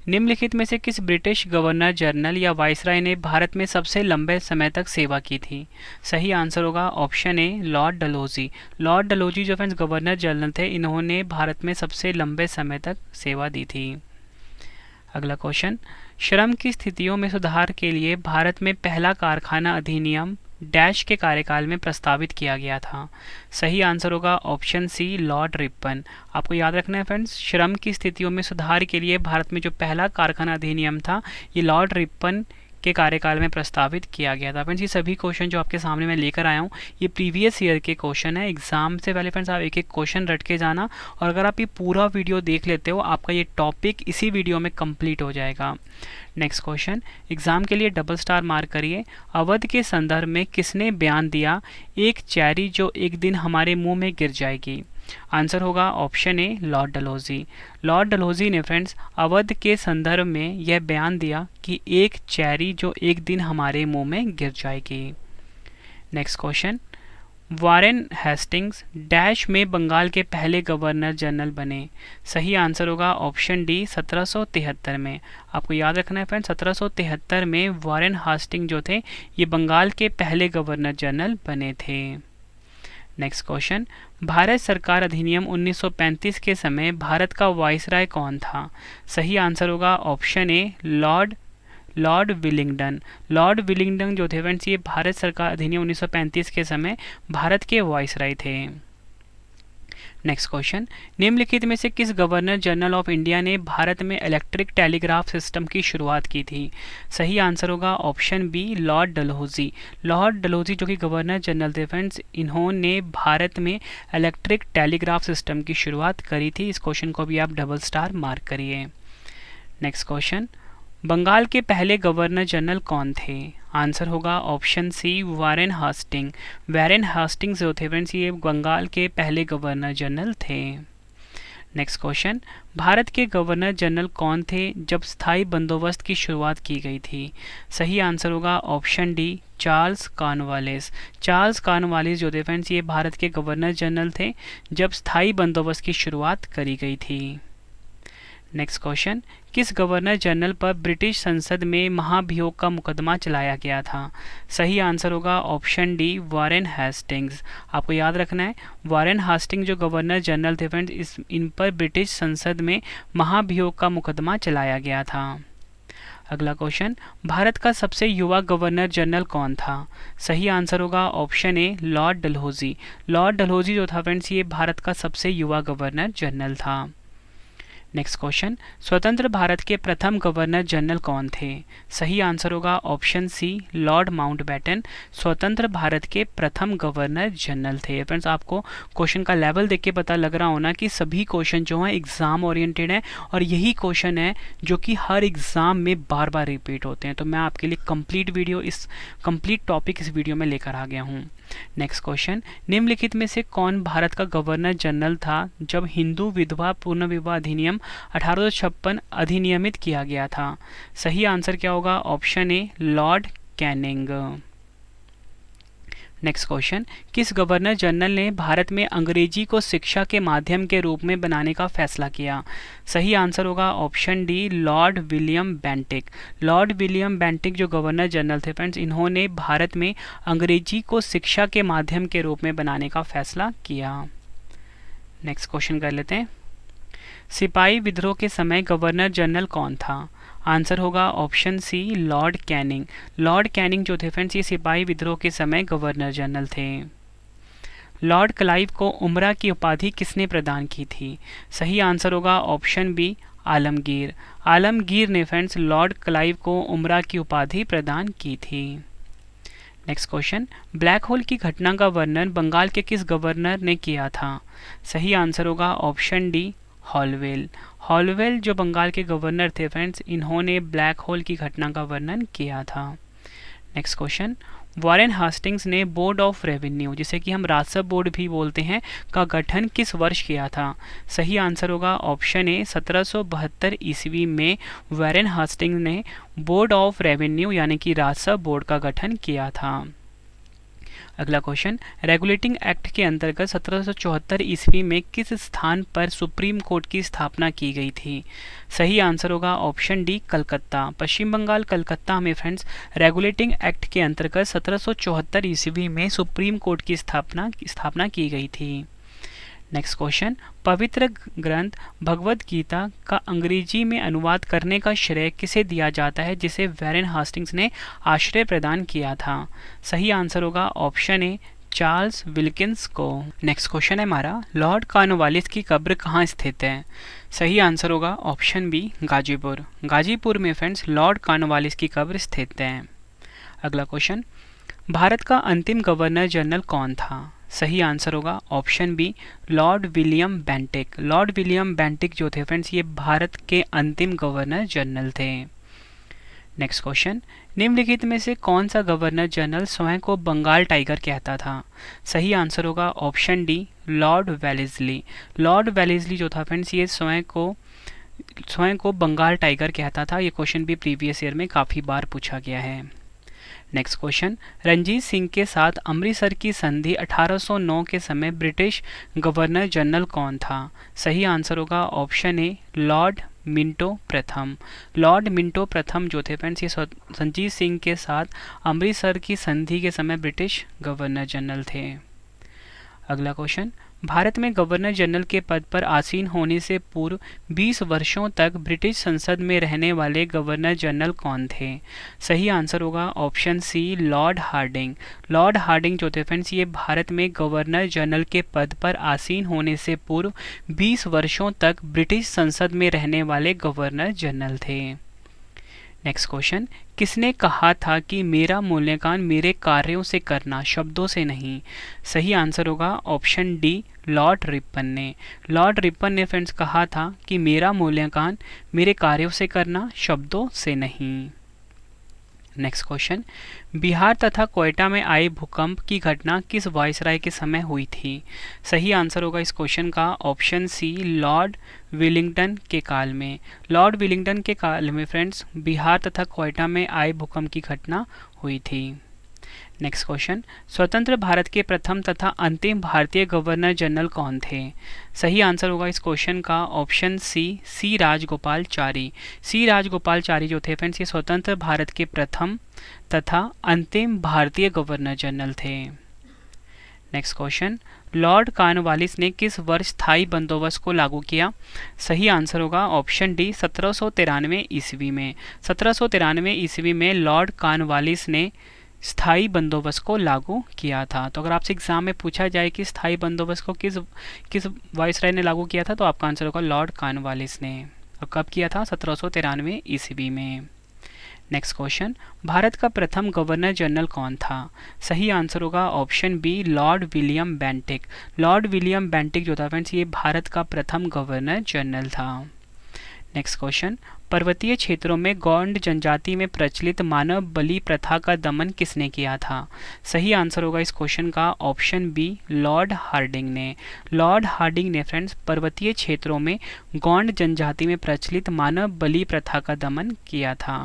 निम्नलिखित में से किस ब्रिटिश गवर्नर जनरल या वाइसराय ने भारत में सबसे लंबे समय तक सेवा की थी? सही आंसर होगा option A, Lord Dalhousie. Lord Dalhousie जो फ्रेंड्स गवर्नर जनरल थे, इन्होंने भारत में सबसे लंबे समय तक सेवा दी थी। अगला क्वेश्चन, श्रम की स्थितियों में सुधार के लिए भारत में पहला कारखाना अधिनियम डैश के कार्यकाल में प्रस्तावित किया गया था? सही आंसर होगा ऑप्शन सी, लॉर्ड रिपन। आपको याद रखना है फ्रेंड्स, श्रम की स्थितियों में सुधार के लिए भारत में जो पहला कारखाना अधिनियम था, ये लॉर्ड रिपन के कार्यकाल में प्रस्तावित किया गया था। फ्रेंड्स ये सभी क्वेश्चन जो आपके सामने मैं लेकर आया हूँ, ये प्रीवियस ईयर के क्वेश्चन है। एग्जाम से पहले फ्रेंड्स आप एक एक क्वेश्चन रट के जाना, और अगर आप ये पूरा वीडियो देख लेते हो, आपका ये टॉपिक इसी वीडियो में कंप्लीट हो जाएगा। नेक्स्ट क्वेश्चन, एग्जाम के लिए डबल स्टार मार्क करिए। अवध के संदर्भ में किसने बयान दिया, एक चेरी जो एक दिन हमारे मुंह में गिर जाएगी? आंसर होगा option A, Lord Dalhousie. Lord Dalhousie ने फ्रेंड्स अवध के संदर्भ में यह बयान दिया कि एक चेरी जो एक दिन हमारे मुंह में गिर जाएगी। Next question, Warren Hastings dash में बंगाल के पहले गवर्नर जनरल बने? सही आंसर होगा ऑप्शन डी, 1773 में। आपको याद रखना है फ्रेंड्स, 1773 में वारेन हेस्टिंग्स जो थे, ये बंगाल के पहले गवर्नर जनरल बने थे। नेक्स्ट क्वेश्चन, भारत सरकार अधिनियम 1935 के समय भारत का वाइसराय कौन था? सही आंसर होगा option A, Lord Willingdon. Lord Willingdon जो थे फ्रेंड्स, ये भारत सरकार अधिनियम 1935 के समय भारत के वाइसराय थे। नेक्स्ट क्वेश्चन, निम्नलिखित में से किस गवर्नर जनरल ऑफ इंडिया ने भारत में इलेक्ट्रिक टेलीग्राफ सिस्टम की शुरुआत की थी? सही आंसर होगा option B, Lord Dalhousie. Lord Dalhousie जो कि गवर्नर जनरल थे फ्रेंड्स, इन्होंने भारत में इलेक्ट्रिक टेलीग्राफ सिस्टम की शुरुआत करी थी। इस क्वेश्चन को भी आप डबल स्टार मार्क करिए। नेक्स्ट क्वेश्चन, बंगाल के पहले गवर्नर जनरल कौन थे? आंसर होगा option C, Warren Hastings. Warren Hastings जो थे फ्रेंड्स, ये बंगाल के पहले गवर्नर जनरल थे। नेक्स्ट क्वेश्चन, भारत के गवर्नर जनरल कौन थे जब स्थायी बंदोबस्त की शुरुआत की गई थी? सही आंसर होगा option D, Charles Cornwallis. Charles Cornwallis जो थे फ्रेंड्स, ये भारत के गवर्नर जनरल थे जब स्थायी बंदोबस्त की शुरुआत करी गई थी। नेक्स्ट क्वेश्चन, किस गवर्नर जनरल पर ब्रिटिश संसद में महाभियोग का मुकदमा चलाया गया था? सही आंसर होगा ऑप्शन डी, वारेन हेस्टिंग्स। आपको याद रखना है, वारेन हेस्टिंग्स जो गवर्नर जनरल थे फ्रेंड्स, इन पर ब्रिटिश संसद में महाभियोग का मुकदमा चलाया गया था। अगला क्वेश्चन, भारत का सबसे युवा गवर्नर जनरल कौन था? सही आंसर होगा option A, Lord Dalhousie. Lord Dalhousie जो था फ्रेंड्स, ये भारत का सबसे युवा गवर्नर जनरल था। नेक्स्ट क्वेश्चन, स्वतंत्र भारत के प्रथम गवर्नर जनरल कौन थे? सही आंसर होगा ऑप्शन सी, लॉर्ड माउंटबेटन स्वतंत्र भारत के प्रथम गवर्नर जनरल थे। फ्रेंड्स, आपको क्वेश्चन का लेवल देख के पता लग रहा होना कि सभी क्वेश्चन जो हैं एग्जाम ओरिएंटेड हैं और यही क्वेश्चन है जो कि हर एग्जाम में बार बार रिपीट होते हैं। तो मैं आपके लिए कंप्लीट टॉपिक इस वीडियो में लेकर आ गया हूँ। नेक्स्ट क्वेश्चन, निम्नलिखित में से कौन भारत का गवर्नर जनरल था जब हिंदू विधवा पुनर्विवाह अधिनियम 1856 अधिनियमित किया गया था? सही आंसर क्या होगा option A, Lord Canning. Next question, किस गवर्नर जनरल ने भारत में अंग्रेजी को शिक्षा के माध्यम के रूप में बनाने का फैसला किया? सही आंसर होगा option D, Lord William Bentinck. Lord William Bentinck जो गवर्नर जनरल थे फ्रेंड्स, इन्होंने भारत में अंग्रेजी को शिक्षा के माध्यम के रूप में बनाने का फैसला किया। नेक्स्ट क्वेश्चन कर लेते हैं, सिपाही विद्रोह के समय गवर्नर जनरल कौन था? आंसर होगा option C, Lord Canning. Lord Canning जो थे फ्रेंड्स, ये सिपाही विद्रोह के समय गवर्नर जनरल थे। लॉर्ड क्लाइव को उमरा की उपाधि किसने प्रदान की थी? सही आंसर होगा ऑप्शन बी, आलमगीर। आलमगीर ने फ्रेंड्स लॉर्ड क्लाइव को उमरा की उपाधि प्रदान की थी। नेक्स्ट क्वेश्चन, ब्लैक होल की घटना का वर्णन बंगाल के किस गवर्नर ने किया था? सही आंसर होगा ऑप्शन डी, हॉलवेल। हॉलवेल जो बंगाल के गवर्नर थे फ्रेंड्स, इन्होंने ब्लैक होल की घटना का वर्णन किया था। नेक्स्ट क्वेश्चन, वारेन हास्टिंग्स ने बोर्ड ऑफ रेवेन्यू, जिसे कि हम राजस्व बोर्ड भी बोलते हैं, का गठन किस वर्ष किया था? सही आंसर होगा ऑप्शन ए, 1772 ईस्वी में वारेन हास्टिंग्स ने बोर्ड ऑफ रेवेन्यू यानी कि राजस्व बोर्ड का गठन किया था। अगला क्वेश्चन, रेगुलेटिंग एक्ट के अंतर्गत 1774 ईस्वी में किस स्थान पर सुप्रीम कोर्ट की स्थापना की गई थी? सही आंसर होगा ऑप्शन डी, कलकत्ता। पश्चिम बंगाल कलकत्ता में फ्रेंड्स रेगुलेटिंग एक्ट के अंतर्गत 1774 ईस्वी में सुप्रीम कोर्ट की स्थापना की गई थी। नेक्स्ट क्वेश्चन, पवित्र ग्रंथ भगवद गीता का अंग्रेजी में अनुवाद करने का श्रेय किसे दिया जाता है जिसे वारेन हास्टिंग्स ने आश्रय प्रदान किया था? सही आंसर होगा ऑप्शन ए, चार्ल्स विल्किंस को। नेक्स्ट क्वेश्चन है हमारा, लॉर्ड कॉर्नवालिस की कब्र कहाँ स्थित है? सही आंसर होगा ऑप्शन बी, गाजीपुर। गाजीपुर में फ्रेंड्स लॉर्ड कॉर्नवालिस की कब्र स्थित है। अगला क्वेश्चन, भारत का अंतिम गवर्नर जनरल कौन था? सही आंसर होगा option B, Lord William Bentinck. Lord William Bentinck जो थे फ्रेंड्स, ये भारत के अंतिम गवर्नर जनरल थे। नेक्स्ट क्वेश्चन, निम्नलिखित में से कौन सा गवर्नर जनरल स्वयं को बंगाल टाइगर कहता था? सही आंसर होगा option D, Lord Wellesley. Lord Wellesley जो था फ्रेंड्स, ये स्वयं को बंगाल टाइगर कहता था। ये क्वेश्चन भी प्रीवियस ईयर में काफ़ी बार पूछा गया है। नेक्स्ट क्वेश्चन, रंजीत सिंह के साथ अमृतसर की संधि 1809 के समय ब्रिटिश गवर्नर जनरल कौन था? सही आंसर होगा ऑप्शन ए, लॉर्ड मिंटो प्रथम। लॉर्ड मिंटो प्रथम जो थे फ्रेंड्स, ये रंजीत सिंह के साथ अमृतसर की संधि के समय ब्रिटिश गवर्नर जनरल थे। अगला क्वेश्चन, भारत में गवर्नर जनरल के पद पर आसीन होने से पूर्व 20 वर्षों तक ब्रिटिश संसद में रहने वाले गवर्नर जनरल कौन थे? सही आंसर होगा option C, Lord Hardinge. Lord Hardinge जो थे फ्रेंड्स, ये भारत में गवर्नर जनरल के पद पर आसीन होने से पूर्व 20 वर्षों तक ब्रिटिश संसद में रहने वाले गवर्नर जनरल थे। नेक्स्ट क्वेश्चन, किसने कहा था कि मेरा मूल्यांकन मेरे कार्यों से करना, शब्दों से नहीं? सही आंसर होगा ऑप्शन डी, लॉर्ड रिपन ने। लॉर्ड रिपन ने फ्रेंड्स कहा था कि मेरा मूल्यांकन मेरे कार्यों से करना, शब्दों से नहीं। नेक्स्ट क्वेश्चन, बिहार तथा क्वेटा में आए भूकंप की घटना किस वायसराय के समय हुई थी? सही आंसर होगा इस क्वेश्चन का ऑप्शन सी, लॉर्ड विलिंगटन के काल में। लॉर्ड विलिंगटन के काल में फ्रेंड्स बिहार तथा क्वेटा में आए भूकंप की घटना हुई थी। नेक्स्ट क्वेश्चन, स्वतंत्र भारत के प्रथम तथा अंतिम भारतीय गवर्नर जनरल कौन थे? सही आंसर होगा इस क्वेश्चन का ऑप्शन सी, सी राजगोपालचारी। सी राजगोपालचारी जो थे फ्रेंड्स, ये स्वतंत्र भारत के प्रथम तथा अंतिम भारतीय गवर्नर जनरल थे। नेक्स्ट क्वेश्चन, लॉर्ड कॉर्नवालिस ने किस वर्ष स्थायी बंदोबस्त को लागू किया? सही आंसर होगा ऑप्शन डी, 1793 ईस्वी में। 1793 ईस्वी में लॉर्ड कॉर्नवालिस ने स्थायी बंदोबस्त को लागू किया था। तो अगर आपसे एग्जाम में पूछा जाए कि स्थायी बंदोबस्त को किस वायसराय ने लागू किया था, तो आपका आंसर होगा लॉर्ड कॉर्नवालिस ने। और कब किया था? 1793 ईस्वी में। नेक्स्ट क्वेश्चन, भारत का प्रथम गवर्नर जनरल कौन था? सही आंसर होगा option B, Lord William Bentinck. Lord William Bentinck जो था फ्रेंड्स, ये भारत का प्रथम गवर्नर जनरल था। नेक्स्ट क्वेश्चन, पर्वतीय क्षेत्रों में गौंड जनजाति में प्रचलित मानव बलि प्रथा का दमन किसने किया था? सही आंसर होगा इस क्वेश्चन का ऑप्शन बी, लॉर्ड हार्डिंग ने। लॉर्ड हार्डिंग ने फ्रेंड्स पर्वतीय क्षेत्रों में गौंड जनजाति में प्रचलित मानव बलि प्रथा का दमन किया था।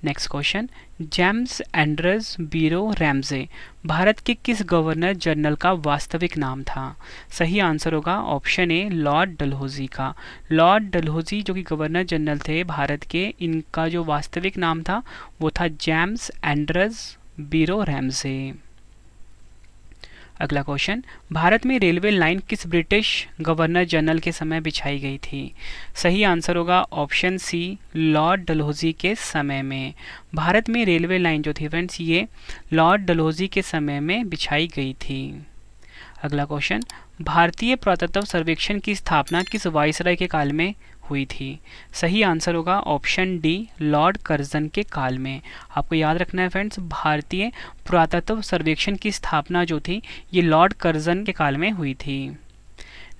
नेक्स्ट क्वेश्चन, जेम्स एंड्रस बीरो रैमजे भारत के किस गवर्नर जनरल का वास्तविक नाम था? सही आंसर होगा ऑप्शन ए, लॉर्ड डलहौजी का। लॉर्ड डलहौजी जो कि गवर्नर जनरल थे भारत के, इनका जो वास्तविक नाम था वो था जेम्स एंड्रस बीरो रैमजे। अगला क्वेश्चन, भारत में रेलवे लाइन किस ब्रिटिश गवर्नर जनरल के समय बिछाई गई थी? सही आंसर होगा ऑप्शन सी, लॉर्ड डलहौजी के समय में। भारत में रेलवे लाइन जो थी फ्रेंड्स, ये लॉर्ड डलहौजी के समय में बिछाई गई थी। अगला क्वेश्चन, भारतीय पुरातत्व सर्वेक्षण की स्थापना किस वायसराय के काल में हुई थी? सही आंसर होगा ऑप्शन डी, लॉर्ड कर्जन के काल में। आपको याद रखना है फ्रेंड्स, भारतीय पुरातत्व सर्वेक्षण की स्थापना जो थी ये लॉर्ड कर्जन के काल में हुई थी।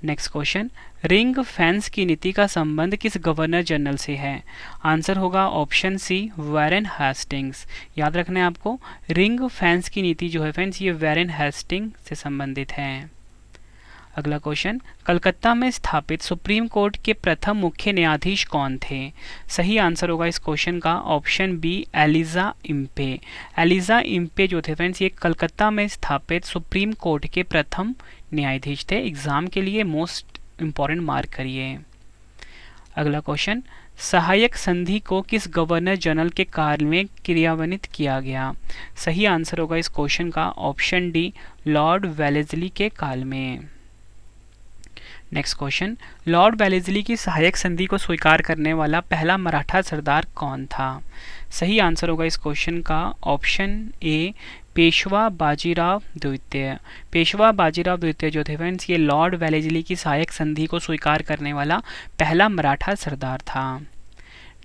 नेक्स्ट क्वेश्चन, रिंग फेंस की नीति का संबंध किस गवर्नर जनरल से है? आंसर होगा ऑप्शन सी, वैरेन हेस्टिंग्स। याद रखना है आपको, रिंग फेंस की नीति जो है फ्रेंड्स, ये वैरेन हेस्टिंग्स से संबंधित है। अगला क्वेश्चन, कलकत्ता में स्थापित सुप्रीम कोर्ट के प्रथम मुख्य न्यायाधीश कौन थे? सही आंसर होगा इस क्वेश्चन का option B, Elijah Impey. Elijah Impey जो थे फ्रेंड्स, ये कलकत्ता में स्थापित सुप्रीम कोर्ट के प्रथम न्यायाधीश थे। एग्जाम के लिए मोस्ट इम्पॉर्टेंट मार्क करिए। अगला क्वेश्चन, सहायक संधि को किस गवर्नर जनरल के काल में क्रियान्वित किया गया? सही आंसर होगा इस क्वेश्चन का ऑप्शन डी, लॉर्ड वेलेस्ली के काल में। नेक्स्ट क्वेश्चन, लॉर्ड वेलेस्ली की सहायक संधि को स्वीकार करने वाला पहला मराठा सरदार कौन था? सही आंसर होगा इस क्वेश्चन का ऑप्शन ए, पेशवा बाजीराव द्वितीय। पेशवा बाजीराव द्वितीय जो थे फ्रेंड्स, ये लॉर्ड वेलेस्ली की सहायक संधि को स्वीकार करने वाला पहला मराठा सरदार था।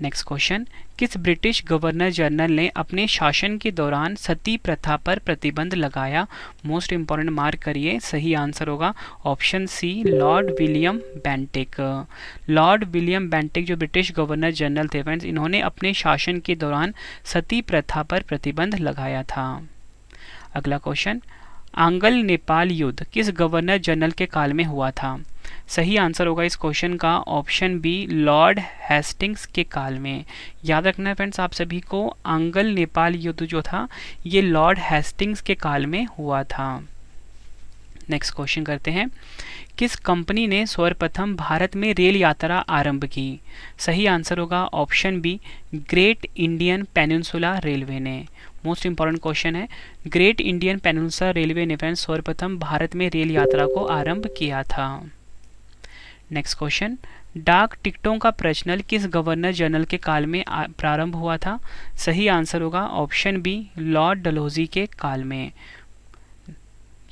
नेक्स्ट क्वेश्चन, किस ब्रिटिश गवर्नर जनरल ने अपने शासन के दौरान सती प्रथा पर प्रतिबंध लगाया? मोस्ट इंपॉर्टेंट मार्क करिए। सही आंसर होगा option C, Lord William Bentinck. Lord William Bentinck जो ब्रिटिश गवर्नर जनरल थे फ्रेंड्स, इन्होंने अपने शासन के दौरान सती प्रथा पर प्रतिबंध लगाया था। अगला क्वेश्चन, आंग्ल नेपाल युद्ध किस गवर्नर जनरल के काल में हुआ था? सही आंसर होगा इस क्वेश्चन का ऑप्शन बी, लॉर्ड हेस्टिंग्स के काल में। याद रखना है फ्रेंड्स आप सभी को, आंग्ल नेपाल युद्ध जो था ये लॉर्ड हेस्टिंग्स के काल में हुआ था। नेक्स्ट क्वेश्चन करते हैं, किस कंपनी ने सर्वप्रथम भारत में रेल यात्रा आरंभ की? सही आंसर होगा option B, Great Indian Peninsula Railway ने। मोस्ट इंपॉर्टेंट क्वेश्चन है, ग्रेट इंडियन पेनिनसुला रेलवे ने फ्रेंड्स सर्वप्रथम भारत में रेल यात्रा को आरंभ किया था। नेक्स्ट क्वेश्चन, डाक टिकटों का प्रचलन किस गवर्नर जनरल के काल में प्रारंभ हुआ था? सही आंसर होगा ऑप्शन बी, लॉर्ड डलहौजी के काल में।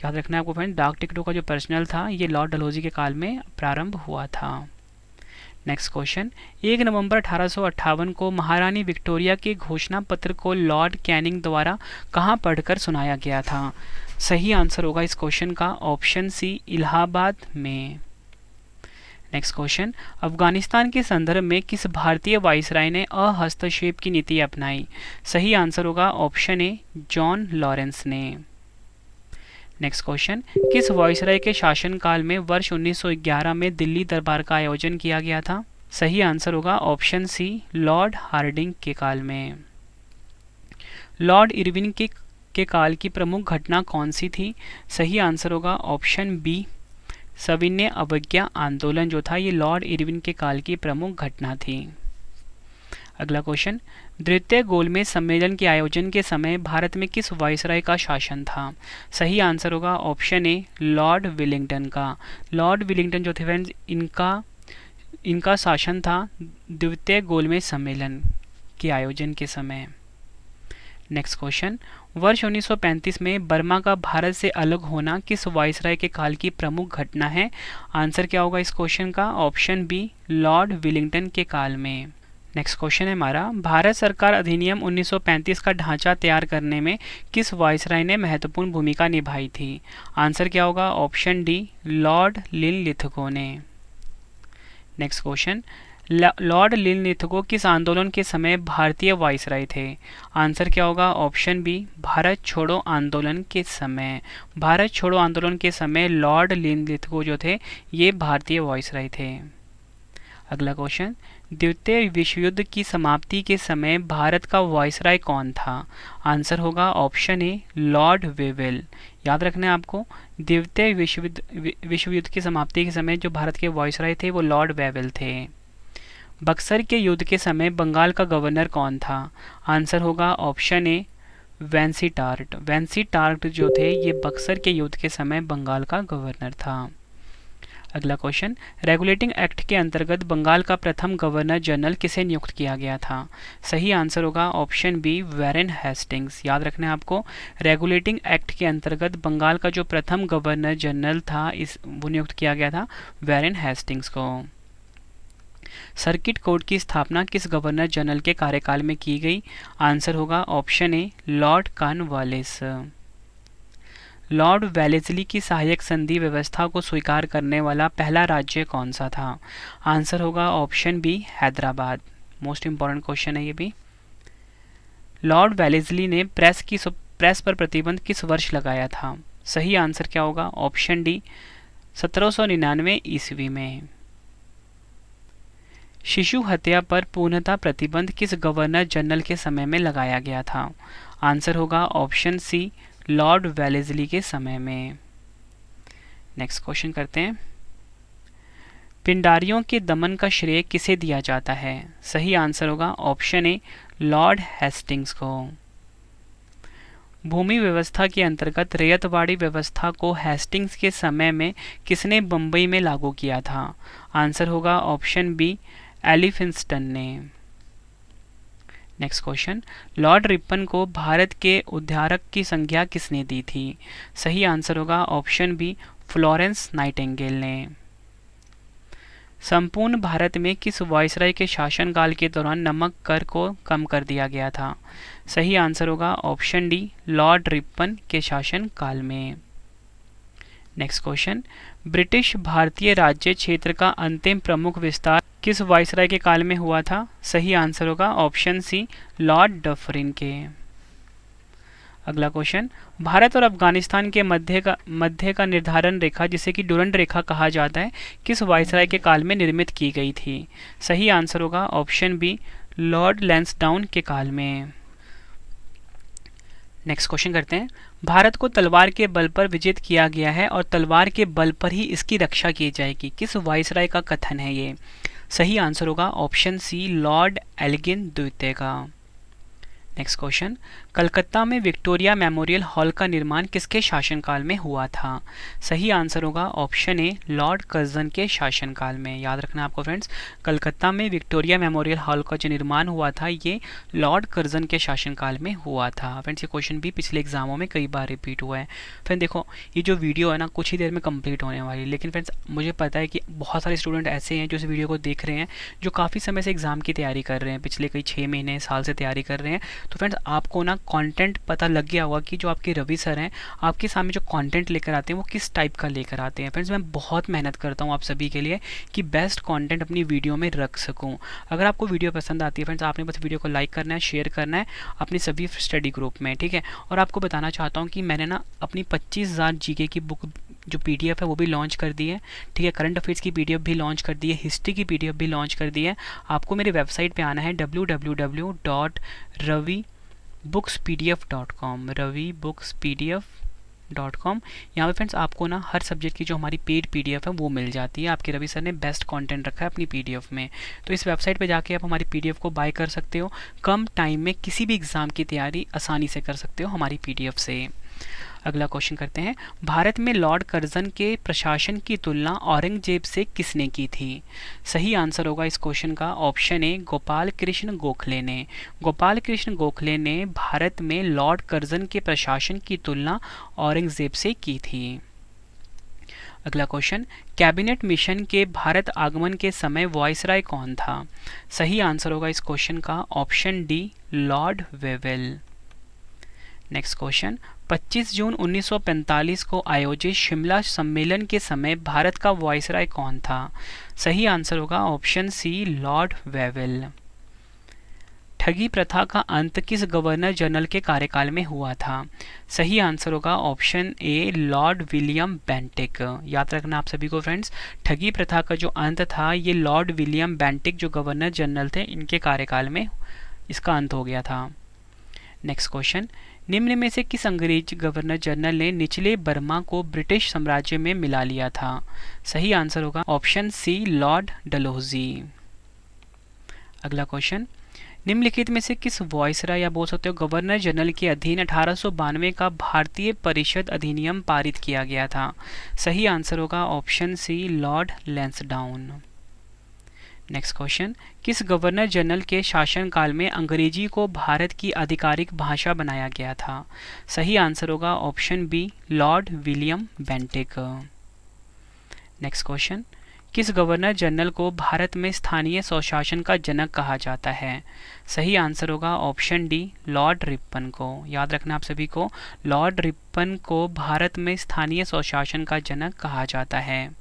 याद रखना है आपको फ्रेंड, डाक टिकटों का जो प्रचलन था ये लॉर्ड डलहौजी के काल में प्रारंभ हुआ था। नेक्स्ट क्वेश्चन, 1 नवंबर 1858 को महारानी विक्टोरिया के घोषणा पत्र को लॉर्ड कैनिंग द्वारा कहाँ पढ़कर सुनाया गया था? सही आंसर होगा इस क्वेश्चन का ऑप्शन सी, इलाहाबाद में। नेक्स्ट क्वेश्चन, अफगानिस्तान के संदर्भ में किस भारतीय वाइसराय ने अहस्तक्षेप की नीति अपनाई? सही आंसर होगा ऑप्शन ए, जॉन लॉरेंस ने। नेक्स्ट क्वेश्चन, किस वाइसराय के शासनकाल में वर्ष 1911 में दिल्ली दरबार का आयोजन किया गया था? सही आंसर होगा ऑप्शन सी, लॉर्ड हार्डिंग के काल में। लॉर्ड इरविन के काल की प्रमुख घटना कौन सी थी? सही आंसर होगा ऑप्शन बी, सविनय अवज्ञा आंदोलन जो था ये लॉर्ड इरविन के काल की प्रमुख घटना थी। अगला क्वेश्चन, द्वितीय गोलमेज सम्मेलन के आयोजन के समय भारत में किस वाइसराय का शासन था? सही आंसर होगा ऑप्शन ए, लॉर्ड विलिंगटन का। लॉर्ड विलिंगटन जो थे फ्रेंड्स इनका शासन था द्वितीय गोलमेज सम्मेलन के आयोजन के समय। नेक्स्ट क्वेश्चन, वर्ष 1935 में बर्मा का भारत से अलग होना किस वाइसराय के काल की प्रमुख घटना है? आंसर क्या होगा इस क्वेश्चन का? ऑप्शन बी, लॉर्ड विलिंगटन के काल में। नेक्स्ट क्वेश्चन है हमारा, भारत सरकार अधिनियम 1935 का ढांचा तैयार करने में किस वाइसराय ने महत्वपूर्ण भूमिका निभाई थी? आंसर क्या होगा? ऑप्शन डी, लॉर्ड लिनलिथगो ने। नेक्स्ट क्वेश्चन, लॉर्ड लिनलिथगो किस आंदोलन के समय भारतीय वाइसराय थे? आंसर क्या होगा? ऑप्शन बी, भारत छोड़ो आंदोलन के समय। भारत छोड़ो आंदोलन के समय लॉर्ड लिनलिथगो जो थे ये भारतीय वाइसराय थे। अगला क्वेश्चन, द्वितीय विश्व युद्ध की समाप्ति के समय भारत का वाइसराय कौन था? आंसर होगा ऑप्शन ए, लॉर्ड वेवेल। याद रखना है आपको, द्वितीय विश्व युद्ध की समाप्ति के समय जो भारत के वाइसराय थे वो लॉर्ड वेवेल थे। बक्सर के युद्ध के समय बंगाल का गवर्नर कौन था? आंसर होगा ऑप्शन ए, वेंसीटार्ट। वेंसीटार्ट जो थे ये बक्सर के युद्ध के समय बंगाल का गवर्नर था। अगला क्वेश्चन, रेगुलेटिंग एक्ट के अंतर्गत बंगाल का प्रथम गवर्नर जनरल किसे नियुक्त किया गया था? सही आंसर होगा ऑप्शन बी, वैरेन हेस्टिंग्स। याद रखना है आपको, रेगुलेटिंग एक्ट के अंतर्गत बंगाल का जो प्रथम गवर्नर जनरल था वो नियुक्त किया गया था वैरेन हेस्टिंग्स को। सर्किट कोर्ट की स्थापना किस गवर्नर जनरल के कार्यकाल में की गई? आंसर होगा option A, Lord Cornwallis. Lord Wellesley की सहायक संधि व्यवस्था को स्वीकार करने वाला पहला राज्य कौन सा था? आंसर होगा option B, Hyderabad. Most important question है ये भी। लॉर्ड वेलेस्ली ने प्रेस पर प्रतिबंध किस वर्ष लगाया था? सही आंसर क्या होगा? ऑप्शन डी, 1799 ईस्वी में। शिशु हत्या पर पूर्णतः प्रतिबंध किस गवर्नर जनरल के समय में लगाया गया था? आंसर होगा ऑप्शन सी, लॉर्ड वेलेस्ली के समय में। नेक्स्ट क्वेश्चन करते हैं, पिंडारियों के दमन का श्रेय किसे दिया जाता है? सही आंसर होगा ऑप्शन ए, लॉर्ड हेस्टिंग्स को। भूमि व्यवस्था के अंतर्गत रैयतवाड़ी व्यवस्था को हेस्टिंग्स के समय में किसने बंबई में लागू किया था? आंसर होगा ऑप्शन बी, एलिफिंस्टन ने। नेक्स्ट क्वेश्चन, लॉर्ड रिपन को भारत के उद्धारक की संज्ञा किसने दी थी? सही आंसर होगा ऑप्शन बी, फ्लोरेंस नाइटिंगेल ने। संपूर्ण भारत में किस वाइसराय के शासनकाल के दौरान नमक कर को कम कर दिया गया था? सही आंसर होगा ऑप्शन डी, लॉर्ड रिपन के शासनकाल में। नेक्स्ट क्वेश्चन, ब्रिटिश भारतीय राज्य क्षेत्र का अंतिम प्रमुख विस्तार किस वाइसराय के काल में हुआ था? सही आंसर होगा ऑप्शन सी, लॉर्ड डफरिन के। अगला क्वेश्चन, भारत और अफगानिस्तान के मध्य का निर्धारण रेखा जिसे कि डुरंड रेखा कहा जाता है किस वाइसराय के काल में निर्मित की गई थी? सही आंसर होगा ऑप्शन बी, लॉर्ड लैंसडाउन के काल में। नेक्स्ट क्वेश्चन करते हैं, भारत को तलवार के बल पर विजित किया गया है और तलवार के बल पर ही इसकी रक्षा की जाएगी। किस वाइसराय का कथन है ये? सही आंसर होगा ऑप्शन सी, लॉर्ड एल्गिन द्वितीय का। नेक्स्ट क्वेश्चन, कलकत्ता में विक्टोरिया मेमोरियल हॉल का निर्माण किसके शासनकाल में हुआ था? सही आंसर होगा ऑप्शन ए, लॉर्ड कर्जन के शासनकाल में। याद रखना आपको फ्रेंड्स, कलकत्ता में विक्टोरिया मेमोरियल हॉल का जो निर्माण हुआ था ये लॉर्ड कर्जन के शासनकाल में हुआ था। फ्रेंड्स ये क्वेश्चन भी पिछले एग्जामों में कई बार रिपीट हुआ है। फ्रेंड देखो, ये जो वीडियो है ना कुछ ही देर में कंप्लीट होने वाली है, लेकिन फ्रेंड्स मुझे पता है कि बहुत सारे स्टूडेंट ऐसे हैं जो इस वीडियो को देख रहे हैं, जो काफ़ी समय से एग्जाम की तैयारी कर रहे हैं, पिछले कई 6 महीने साल से तैयारी कर रहे हैं। तो फ्रेंड्स आपको ना कंटेंट पता लग गया होगा कि जो आपके रवि सर हैं आपके सामने जो कंटेंट लेकर आते हैं वो किस टाइप का लेकर आते हैं। फ्रेंड्स मैं बहुत मेहनत करता हूँ आप सभी के लिए कि बेस्ट कंटेंट अपनी वीडियो में रख सकूँ। अगर आपको वीडियो पसंद आती है फ्रेंड्स, आपने बस वीडियो को लाइक करना है, शेयर करना है अपने सभी स्टडी ग्रुप में, ठीक है। और आपको बताना चाहता हूँ कि मैंने ना अपनी 25,000 जीके की बुक जो पीडीएफ है वो भी लॉन्च कर दी है, ठीक है। करंट अफेयर्स की पीडीएफ भी लॉन्च कर दी है, हिस्ट्री की पीडीएफ भी लॉन्च कर दी है। आपको मेरे वेबसाइट पे आना है www.ravibooks.pdf.com, ravibooks.pdf.com। यहाँ पे फ्रेंड्स आपको ना हर सब्जेक्ट की जो हमारी पेड पीडीएफ है वो मिल जाती है। आपके रवि सर ने बेस्ट कंटेंट रखा है अपनी पीडीएफ में, तो इस वेबसाइट पे जाके आप हमारी पीडीएफ को बाय कर सकते हो। कम टाइम में किसी भी एग्ज़ाम की तैयारी आसानी से कर सकते हो हमारी पीडीएफ से। अगला क्वेश्चन करते हैं, भारत में लॉर्ड कर्जन के प्रशासन की तुलना औरंगजेब से किसने की थी? सही आंसर होगा इस क्वेश्चन का ऑप्शन ए, गोपाल कृष्ण गोखले ने। गोपाल कृष्ण गोखले ने भारत में लॉर्ड कर्जन के प्रशासन की तुलना औरंगजेब से की थी। अगला क्वेश्चन, कैबिनेट मिशन के भारत आगमन के समय वाइसराय कौन था? सही आंसर होगा इस क्वेश्चन का option D, Lord Wavell. Next question, 25 जून 1945 को आयोजित शिमला सम्मेलन के समय भारत का वाइसराय कौन था? सही आंसर होगा ऑप्शन सी, लॉर्ड वेवेल। ठगी प्रथा का अंत किस गवर्नर जनरल के कार्यकाल में हुआ था? सही आंसर होगा option A, Lord William Bentinck. याद रखना आप सभी को फ्रेंड्स, ठगी प्रथा का जो अंत था ये लॉर्ड विलियम बेंटिक जो गवर्नर जनरल थे इनके कार्यकाल में इसका अंत हो गया था। नेक्स्ट क्वेश्चन, निम्न में से किस अंग्रेज गवर्नर जनरल ने निचले बर्मा को ब्रिटिश साम्राज्य में मिला लिया था? सही आंसर होगा ऑप्शन सी, लॉर्ड डलहौजी। अगला क्वेश्चन, निम्नलिखित में से किस वाइसराय या बोल सकते हो गवर्नर जनरल के अधीन 1892 का भारतीय परिषद अधिनियम पारित किया गया था? सही आंसर होगा option C, Lord Lansdowne. Next question, किस गवर्नर जनरल के शासनकाल में अंग्रेजी को भारत की आधिकारिक भाषा बनाया गया था? सही आंसर होगा option B, Lord William Bentinck. Next question, किस गवर्नर जनरल को भारत में स्थानीय स्वशासन का जनक कहा जाता है? सही आंसर होगा ऑप्शन डी, लॉर्ड रिपन को। याद रखना आप सभी को, लॉर्ड रिपन को भारत में स्थानीय स्वशासन का जनक कहा जाता है।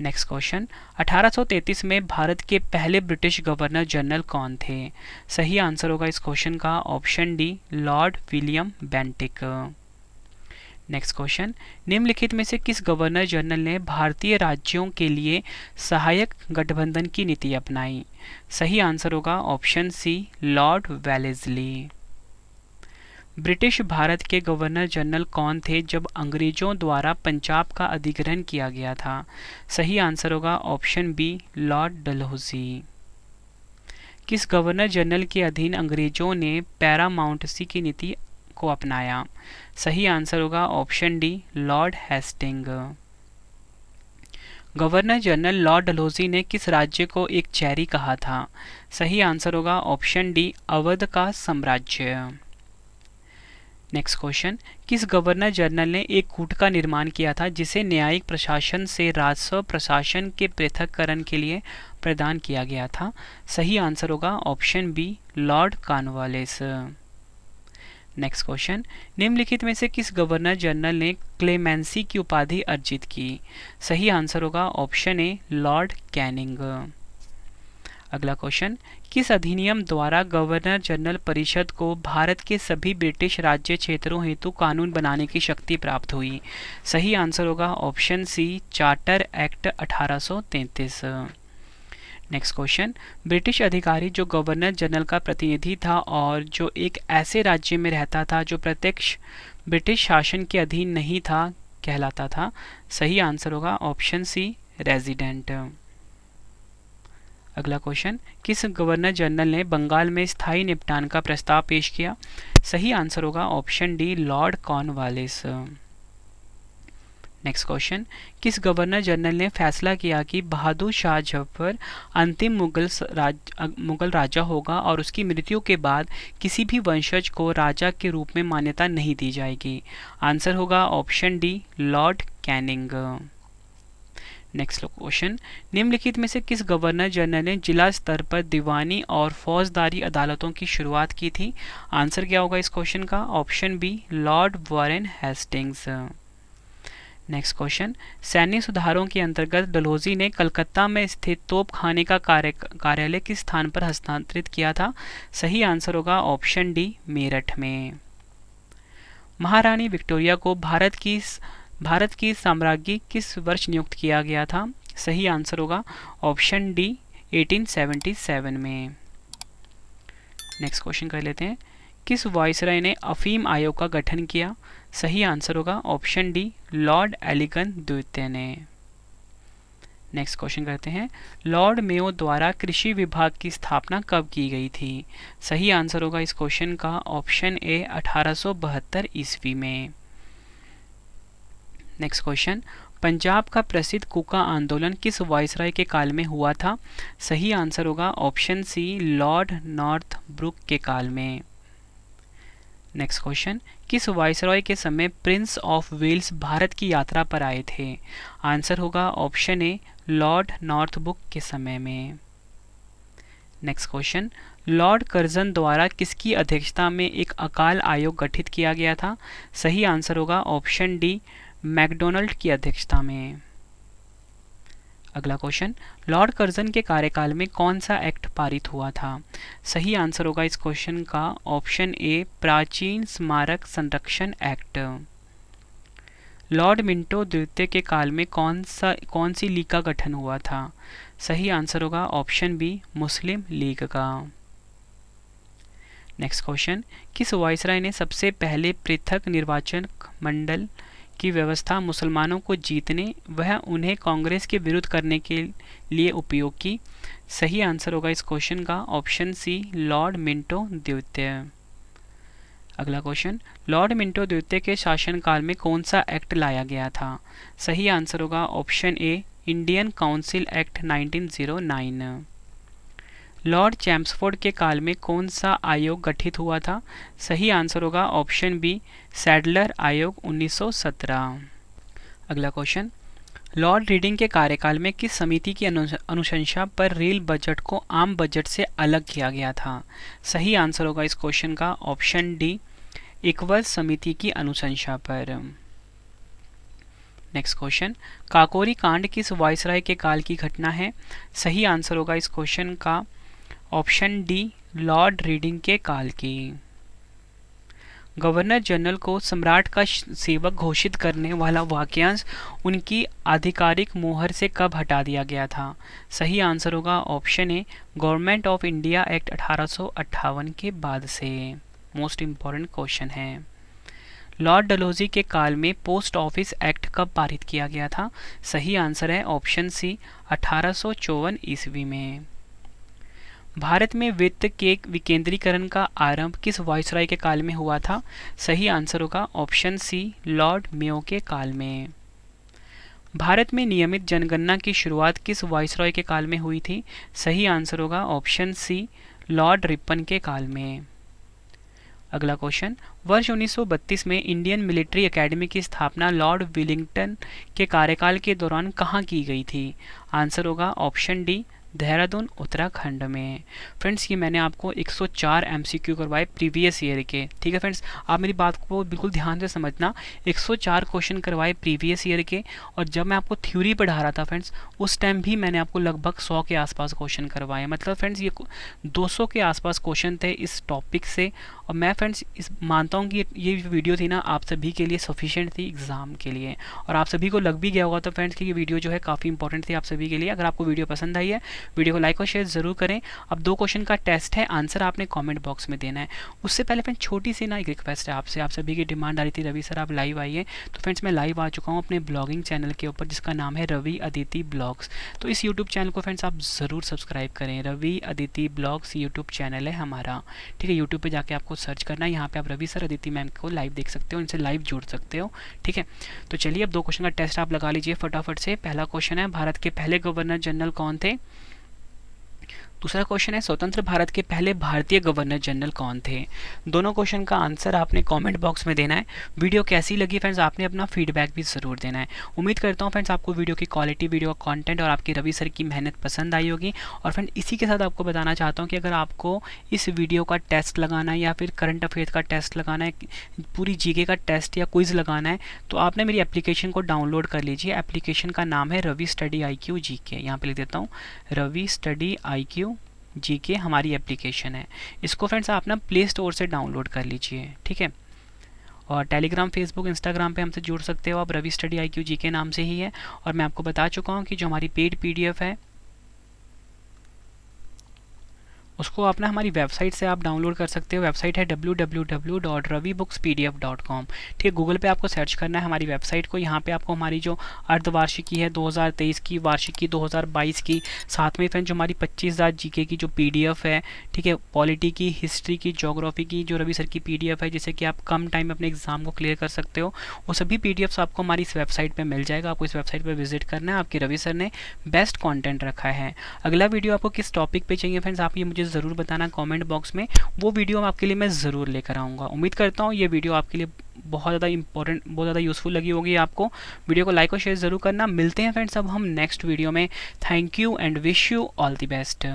नेक्स्ट क्वेश्चन, 1833 में भारत के पहले ब्रिटिश गवर्नर जनरल कौन थे? सही आंसर होगा इस क्वेश्चन का option D, Lord William Bentinck. Next question, निम्नलिखित में से किस गवर्नर जनरल ने भारतीय राज्यों के लिए सहायक गठबंधन की नीति अपनाई? सही आंसर होगा option C, Lord Wellesley. British Bharat के गवर्नर जनरल कौन थे जब अंग्रेजों द्वारा पंजाब का अधिग्रहण किया गया था? सही आंसर होगा ऑप्शन बी, लॉर्ड डलहौजी। किस गवर्नर जनरल के अधीन अंग्रेजों ने पैरामाउंटसी की नीति को अपनाया? सही आंसर होगा option D, Lord Hastings. Governor general Lord Dalhousie ने किस राज्य को एक चेरी कहा था? सही आंसर होगा ऑप्शन डी, अवध का साम्राज्य। नेक्स्ट क्वेश्चन, किस गवर्नर जनरल ने एक कूट का निर्माण किया था जिसे न्यायिक प्रशासन से राजस्व प्रशासन के पृथक्करण के लिए प्रदान किया गया था? सही आंसर होगा option B, Lord Cornwallis. Next question, निम्नलिखित में से किस गवर्नर जनरल ने क्लेमेंसी की उपाधि अर्जित की? सही आंसर होगा ऑप्शन ए, लॉर्ड कैनिंग। अगला क्वेश्चन, किस अधिनियम द्वारा गवर्नर जनरल परिषद को भारत के सभी ब्रिटिश राज्य क्षेत्रों हेतु कानून बनाने की शक्ति प्राप्त हुई? सही आंसर होगा option C, charter act 1833। Next question, British अधिकारी जो गवर्नर जनरल का प्रतिनिधि था और जो एक ऐसे राज्य में रहता था जो प्रत्यक्ष ब्रिटिश शासन के अधीन नहीं था कहलाता था। सही आंसर होगा ऑप्शन सी, रेजिडेंट। अगला क्वेश्चन, किस गवर्नर जनरल ने बंगाल में स्थायी निपटान का प्रस्ताव पेश किया? सही आंसर होगा option D, Lord Cornwallis. Next question, किस गवर्नर जनरल ने फैसला किया कि बहादुर शाह जफर अंतिम मुगल राजा होगा और उसकी मृत्यु के बाद किसी भी वंशज को राजा के रूप में मान्यता नहीं दी जाएगी? आंसर होगा option D, Lord Canning. Next question, निम्नलिखित में से किस गवर्नर जनरल ने जिला स्तर पर दीवानी और फौजदारी अदालतों की शुरुआत की थी? आंसर क्या होगा इस क्वेश्चन का? Option B, Lord Warren Hastings. Next question, सैन्य सुधारों के अंतर्गत डलहौजी ने कलकत्ता में स्थित तोपखाने का कार्यालय किस स्थान पर हस्तांतरित किया था? सही आंसर होगा ऑप्शन डी, मेरठ में। महारानी विक्टोरिया को भारत की साम्राज्ञी किस वर्ष नियुक्त किया गया था? सही आंसर होगा ऑप्शन डी, 1877 में। नेक्स्ट क्वेश्चन कर लेते हैं, किस वायसराय ने अफीम आयोग का गठन किया? सही आंसर होगा ऑप्शन डी, लॉर्ड एलिगन द्वितीय ने। नेक्स्ट क्वेश्चन करते हैं, लॉर्ड मेयो द्वारा कृषि विभाग की स्थापना कब की गई थी? सही आंसर होगा इस क्वेश्चन का ऑप्शन ए, 1872 ईस्वी में। नेक्स्ट क्वेश्चन, पंजाब का प्रसिद्ध कूका आंदोलन किस वायसराय के काल में हुआ था? सही आंसर होगा ऑप्शन सी, लॉर्ड नॉर्थब्रुक के काल में। नेक्स्ट क्वेश्चन, किस वायसराय के समय प्रिंस ऑफ वेल्स भारत की यात्रा पर आए थे? आंसर होगा ऑप्शन ए, लॉर्ड नॉर्थब्रुक के समय में। नेक्स्ट क्वेश्चन, लॉर्ड कर्जन द्वारा किसकी अध्यक्षता में एक अकाल आयोग गठित किया गया था? सही आंसर होगा ऑप्शन डी, मैकडोनल्ड की अध्यक्षता में। अगला क्वेश्चन, लॉर्ड कर्जन के कार्यकाल में कौन सा एक्ट पारित हुआ था? सही आंसर होगा इस क्वेश्चन का ऑप्शन ए, प्राचीन स्मारक संरक्षण एक्ट। लॉर्ड मिंटो द्वितीय के काल में कौन सी लीग का गठन हुआ था? सही आंसर होगा ऑप्शन बी, मुस्लिम लीग का। नेक्स्ट क्वेश्चन, किस वायसराय ने सबसे पहले पृथक निर्वाचन मंडल की व्यवस्था मुसलमानों को जीतने वह उन्हें कांग्रेस के विरुद्ध करने के लिए उपयोग की? सही आंसर होगा इस क्वेश्चन का ऑप्शन सी, लॉर्ड मिंटो द्वितीय। अगला क्वेश्चन, लॉर्ड मिंटो द्वितीय के शासनकाल में कौन सा एक्ट लाया गया था? सही आंसर होगा option A, Indian council act 1909। Lord Chelmsford के काल में कौन सा आयोग गठित हुआ था? सही आंसर होगा ऑप्शन बी, सैडलर आयोग 1917। अगला क्वेश्चन, लॉर्ड रीडिंग के कार्यकाल में किस समिति की अनुशंसा पर रेल बजट को आम बजट से अलग किया गया था? सही आंसर होगा इस क्वेश्चन का ऑप्शन डी, इकवल समिति की अनुशंसा पर। नेक्स्ट क्वेश्चन, काकोरी कांड किस वायसराय के काल की घटना है? सही आंसर होगा इस क्वेश्चन का ऑप्शन डी, लॉर्ड रीडिंग के काल की। गवर्नर जनरल को सम्राट का सेवक घोषित करने वाला वाक्यांश उनकी आधिकारिक मोहर से कब हटा दिया गया था? सही आंसर होगा option A, government of India act 1858 के बाद से। मोस्ट इम्पॉर्टेंट क्वेश्चन है। लॉर्ड डलहौजी के काल में पोस्ट ऑफिस एक्ट कब पारित किया गया था? सही आंसर है ऑप्शन सी, 1854 ईस्वी में। भारत में वित्त के विकेंद्रीकरण का आरंभ किस वायसराय के काल में हुआ था? सही आंसर होगा ऑप्शन सी, लॉर्ड मेयो के काल में। भारत में नियमित जनगणना की शुरुआत किस वायसराय के काल में हुई थी? सही आंसर होगा ऑप्शन सी, लॉर्ड रिपन के काल में। अगला क्वेश्चन, वर्ष 1932 में इंडियन मिलिट्री एकेडमी की स्थापना लॉर्ड विलिंगटन के कार्यकाल के दौरान कहाँ की गई थी? आंसर होगा ऑप्शन डी, देहरादून उत्तराखंड में। फ्रेंड्स, ये मैंने आपको 104 MCQ करवाए प्रीवियस ईयर के। ठीक है फ्रेंड्स, आप मेरी बात को बिल्कुल ध्यान से समझना। 104 क्वेश्चन करवाए प्रीवियस ईयर के, और जब मैं आपको थ्योरी पढ़ा रहा था फ्रेंड्स, उस टाइम भी मैंने आपको लगभग 100 के आसपास क्वेश्चन करवाए। मतलब फ्रेंड्स, ये 200 के आसपास क्वेश्चन थे इस टॉपिक से। और मैं फ्रेंड्स मानता हूँ कि ये वीडियो थी ना, आप सभी के लिए सफिशिएंट थी एग्जाम के लिए, और आप सभी को लग भी गया होगा। तो फ्रेंड्स, कि ये वीडियो जो है काफ़ी इंपॉर्टेंट थी आप सभी के लिए। अगर आपको वीडियो पसंद आई है वीडियो को लाइक और शेयर ज़रूर करें। अब 2 क्वेश्चन का टेस्ट है, आंसर आपने कमेंट बॉक्स में देना है। उससे पहले फ्रेंड्स छोटी सी ना एक रिक्वेस्ट है आपसे, आप सभी की डिमांड आ रही थी रवि सर आप लाइव आइए। तो फ्रेंड्स मैं लाइव आ चुका हूँ अपने ब्लॉगिंग चैनल के ऊपर जिसका नाम है रवि अदिति ब्लॉग्स। तो इस यूट्यूब चैनल को फ्रेंड्स आप ज़रूर सब्सक्राइब करें। Ravi Aditi blogs YouTube channel है हमारा, ठीक है। यूट्यूब पे जाके आपको सर्च करना है, यहाँ पे आप रवि सर अदिति मैम को लाइव देख सकते हो, इनसे लाइव जुड़ सकते हो, ठीक है। तो चलिए अब 2 क्वेश्चन का टेस्ट आप लगा लीजिए फटाफट से। पहला क्वेश्चन है भारत के पहले गवर्नर जनरल कौन थे। दूसरा क्वेश्चन है स्वतंत्र भारत के पहले भारतीय गवर्नर जनरल कौन थे। दोनों क्वेश्चन का आंसर आपने कमेंट बॉक्स में देना है। वीडियो कैसी लगी फ्रेंड्स आपने अपना फीडबैक भी ज़रूर देना है। उम्मीद करता हूँ फ्रेंड्स आपको वीडियो की क्वालिटी, वीडियो का कंटेंट और आपकी रवि सर की मेहनत पसंद आई होगी। और फ्रेंड इसी के साथ आपको बताना चाहता हूँ कि अगर आपको इस वीडियो का टेस्ट लगाना है या फिर करंट अफेयर्स का टेस्ट लगाना है, पूरी जीके का टेस्ट या क्विज़ लगाना है, तो आपने मेरी एप्लीकेशन को डाउनलोड कर लीजिए। एप्लीकेशन का नाम है रवि स्टडी IQ GK। यहाँ पे लिख देता हूँ रवि स्टडी IQ GK हमारी एप्लीकेशन है। इसको फ्रेंड्स आप ना प्ले स्टोर से डाउनलोड कर लीजिए, ठीक है। और टेलीग्राम, फेसबुक, इंस्टाग्राम पे हमसे जुड़ सकते हो आप, रवि स्टडी IQ GK नाम से ही है। और मैं आपको बता चुका हूँ कि जो हमारी पेड PDF है उसको आप ना हमारी वेबसाइट से आप डाउनलोड कर सकते हो। वेबसाइट है www.ravibookspdf.com, ठीक है। गूगल पे आपको सर्च करना है हमारी वेबसाइट को। यहाँ पे आपको हमारी जो अर्धवार्षिकी है 2023 की, वार्षिकी 2022 की, साथ में फ्रेंड जो हमारी 25,000 GK की जो PDF है, ठीक है, पॉलिटी की, हिस्ट्री की, ज्योग्राफी की जो रवि सर की PDF है जिससे कि आप कम टाइम में अपने एग्जाम को क्लियर कर सकते हो, वो सभी PDFs आपको हमारी इस वेबसाइट पर मिल जाएगा। आपको इस वेबसाइट पर विजिट करना है। आपकी रवि सर ने बेस्ट कॉन्टेंट रखा है। अगला वीडियो आपको किस टॉपिक पर चाहिए फ्रेंड्स आप ये मुझे ज़रूर बताना कमेंट बॉक्स में, वो वीडियो आपके लिए मैं ज़रूर लेकर आऊँगा। उम्मीद करता हूँ ये वीडियो आपके लिए बहुत ज़्यादा इंपॉर्टेंट, बहुत ज़्यादा यूज़फुल लगी होगी आपको। वीडियो को लाइक और शेयर ज़रूर करना। मिलते हैं फ्रेंड्स अब हम नेक्स्ट वीडियो में। Thank you and wish you all the best.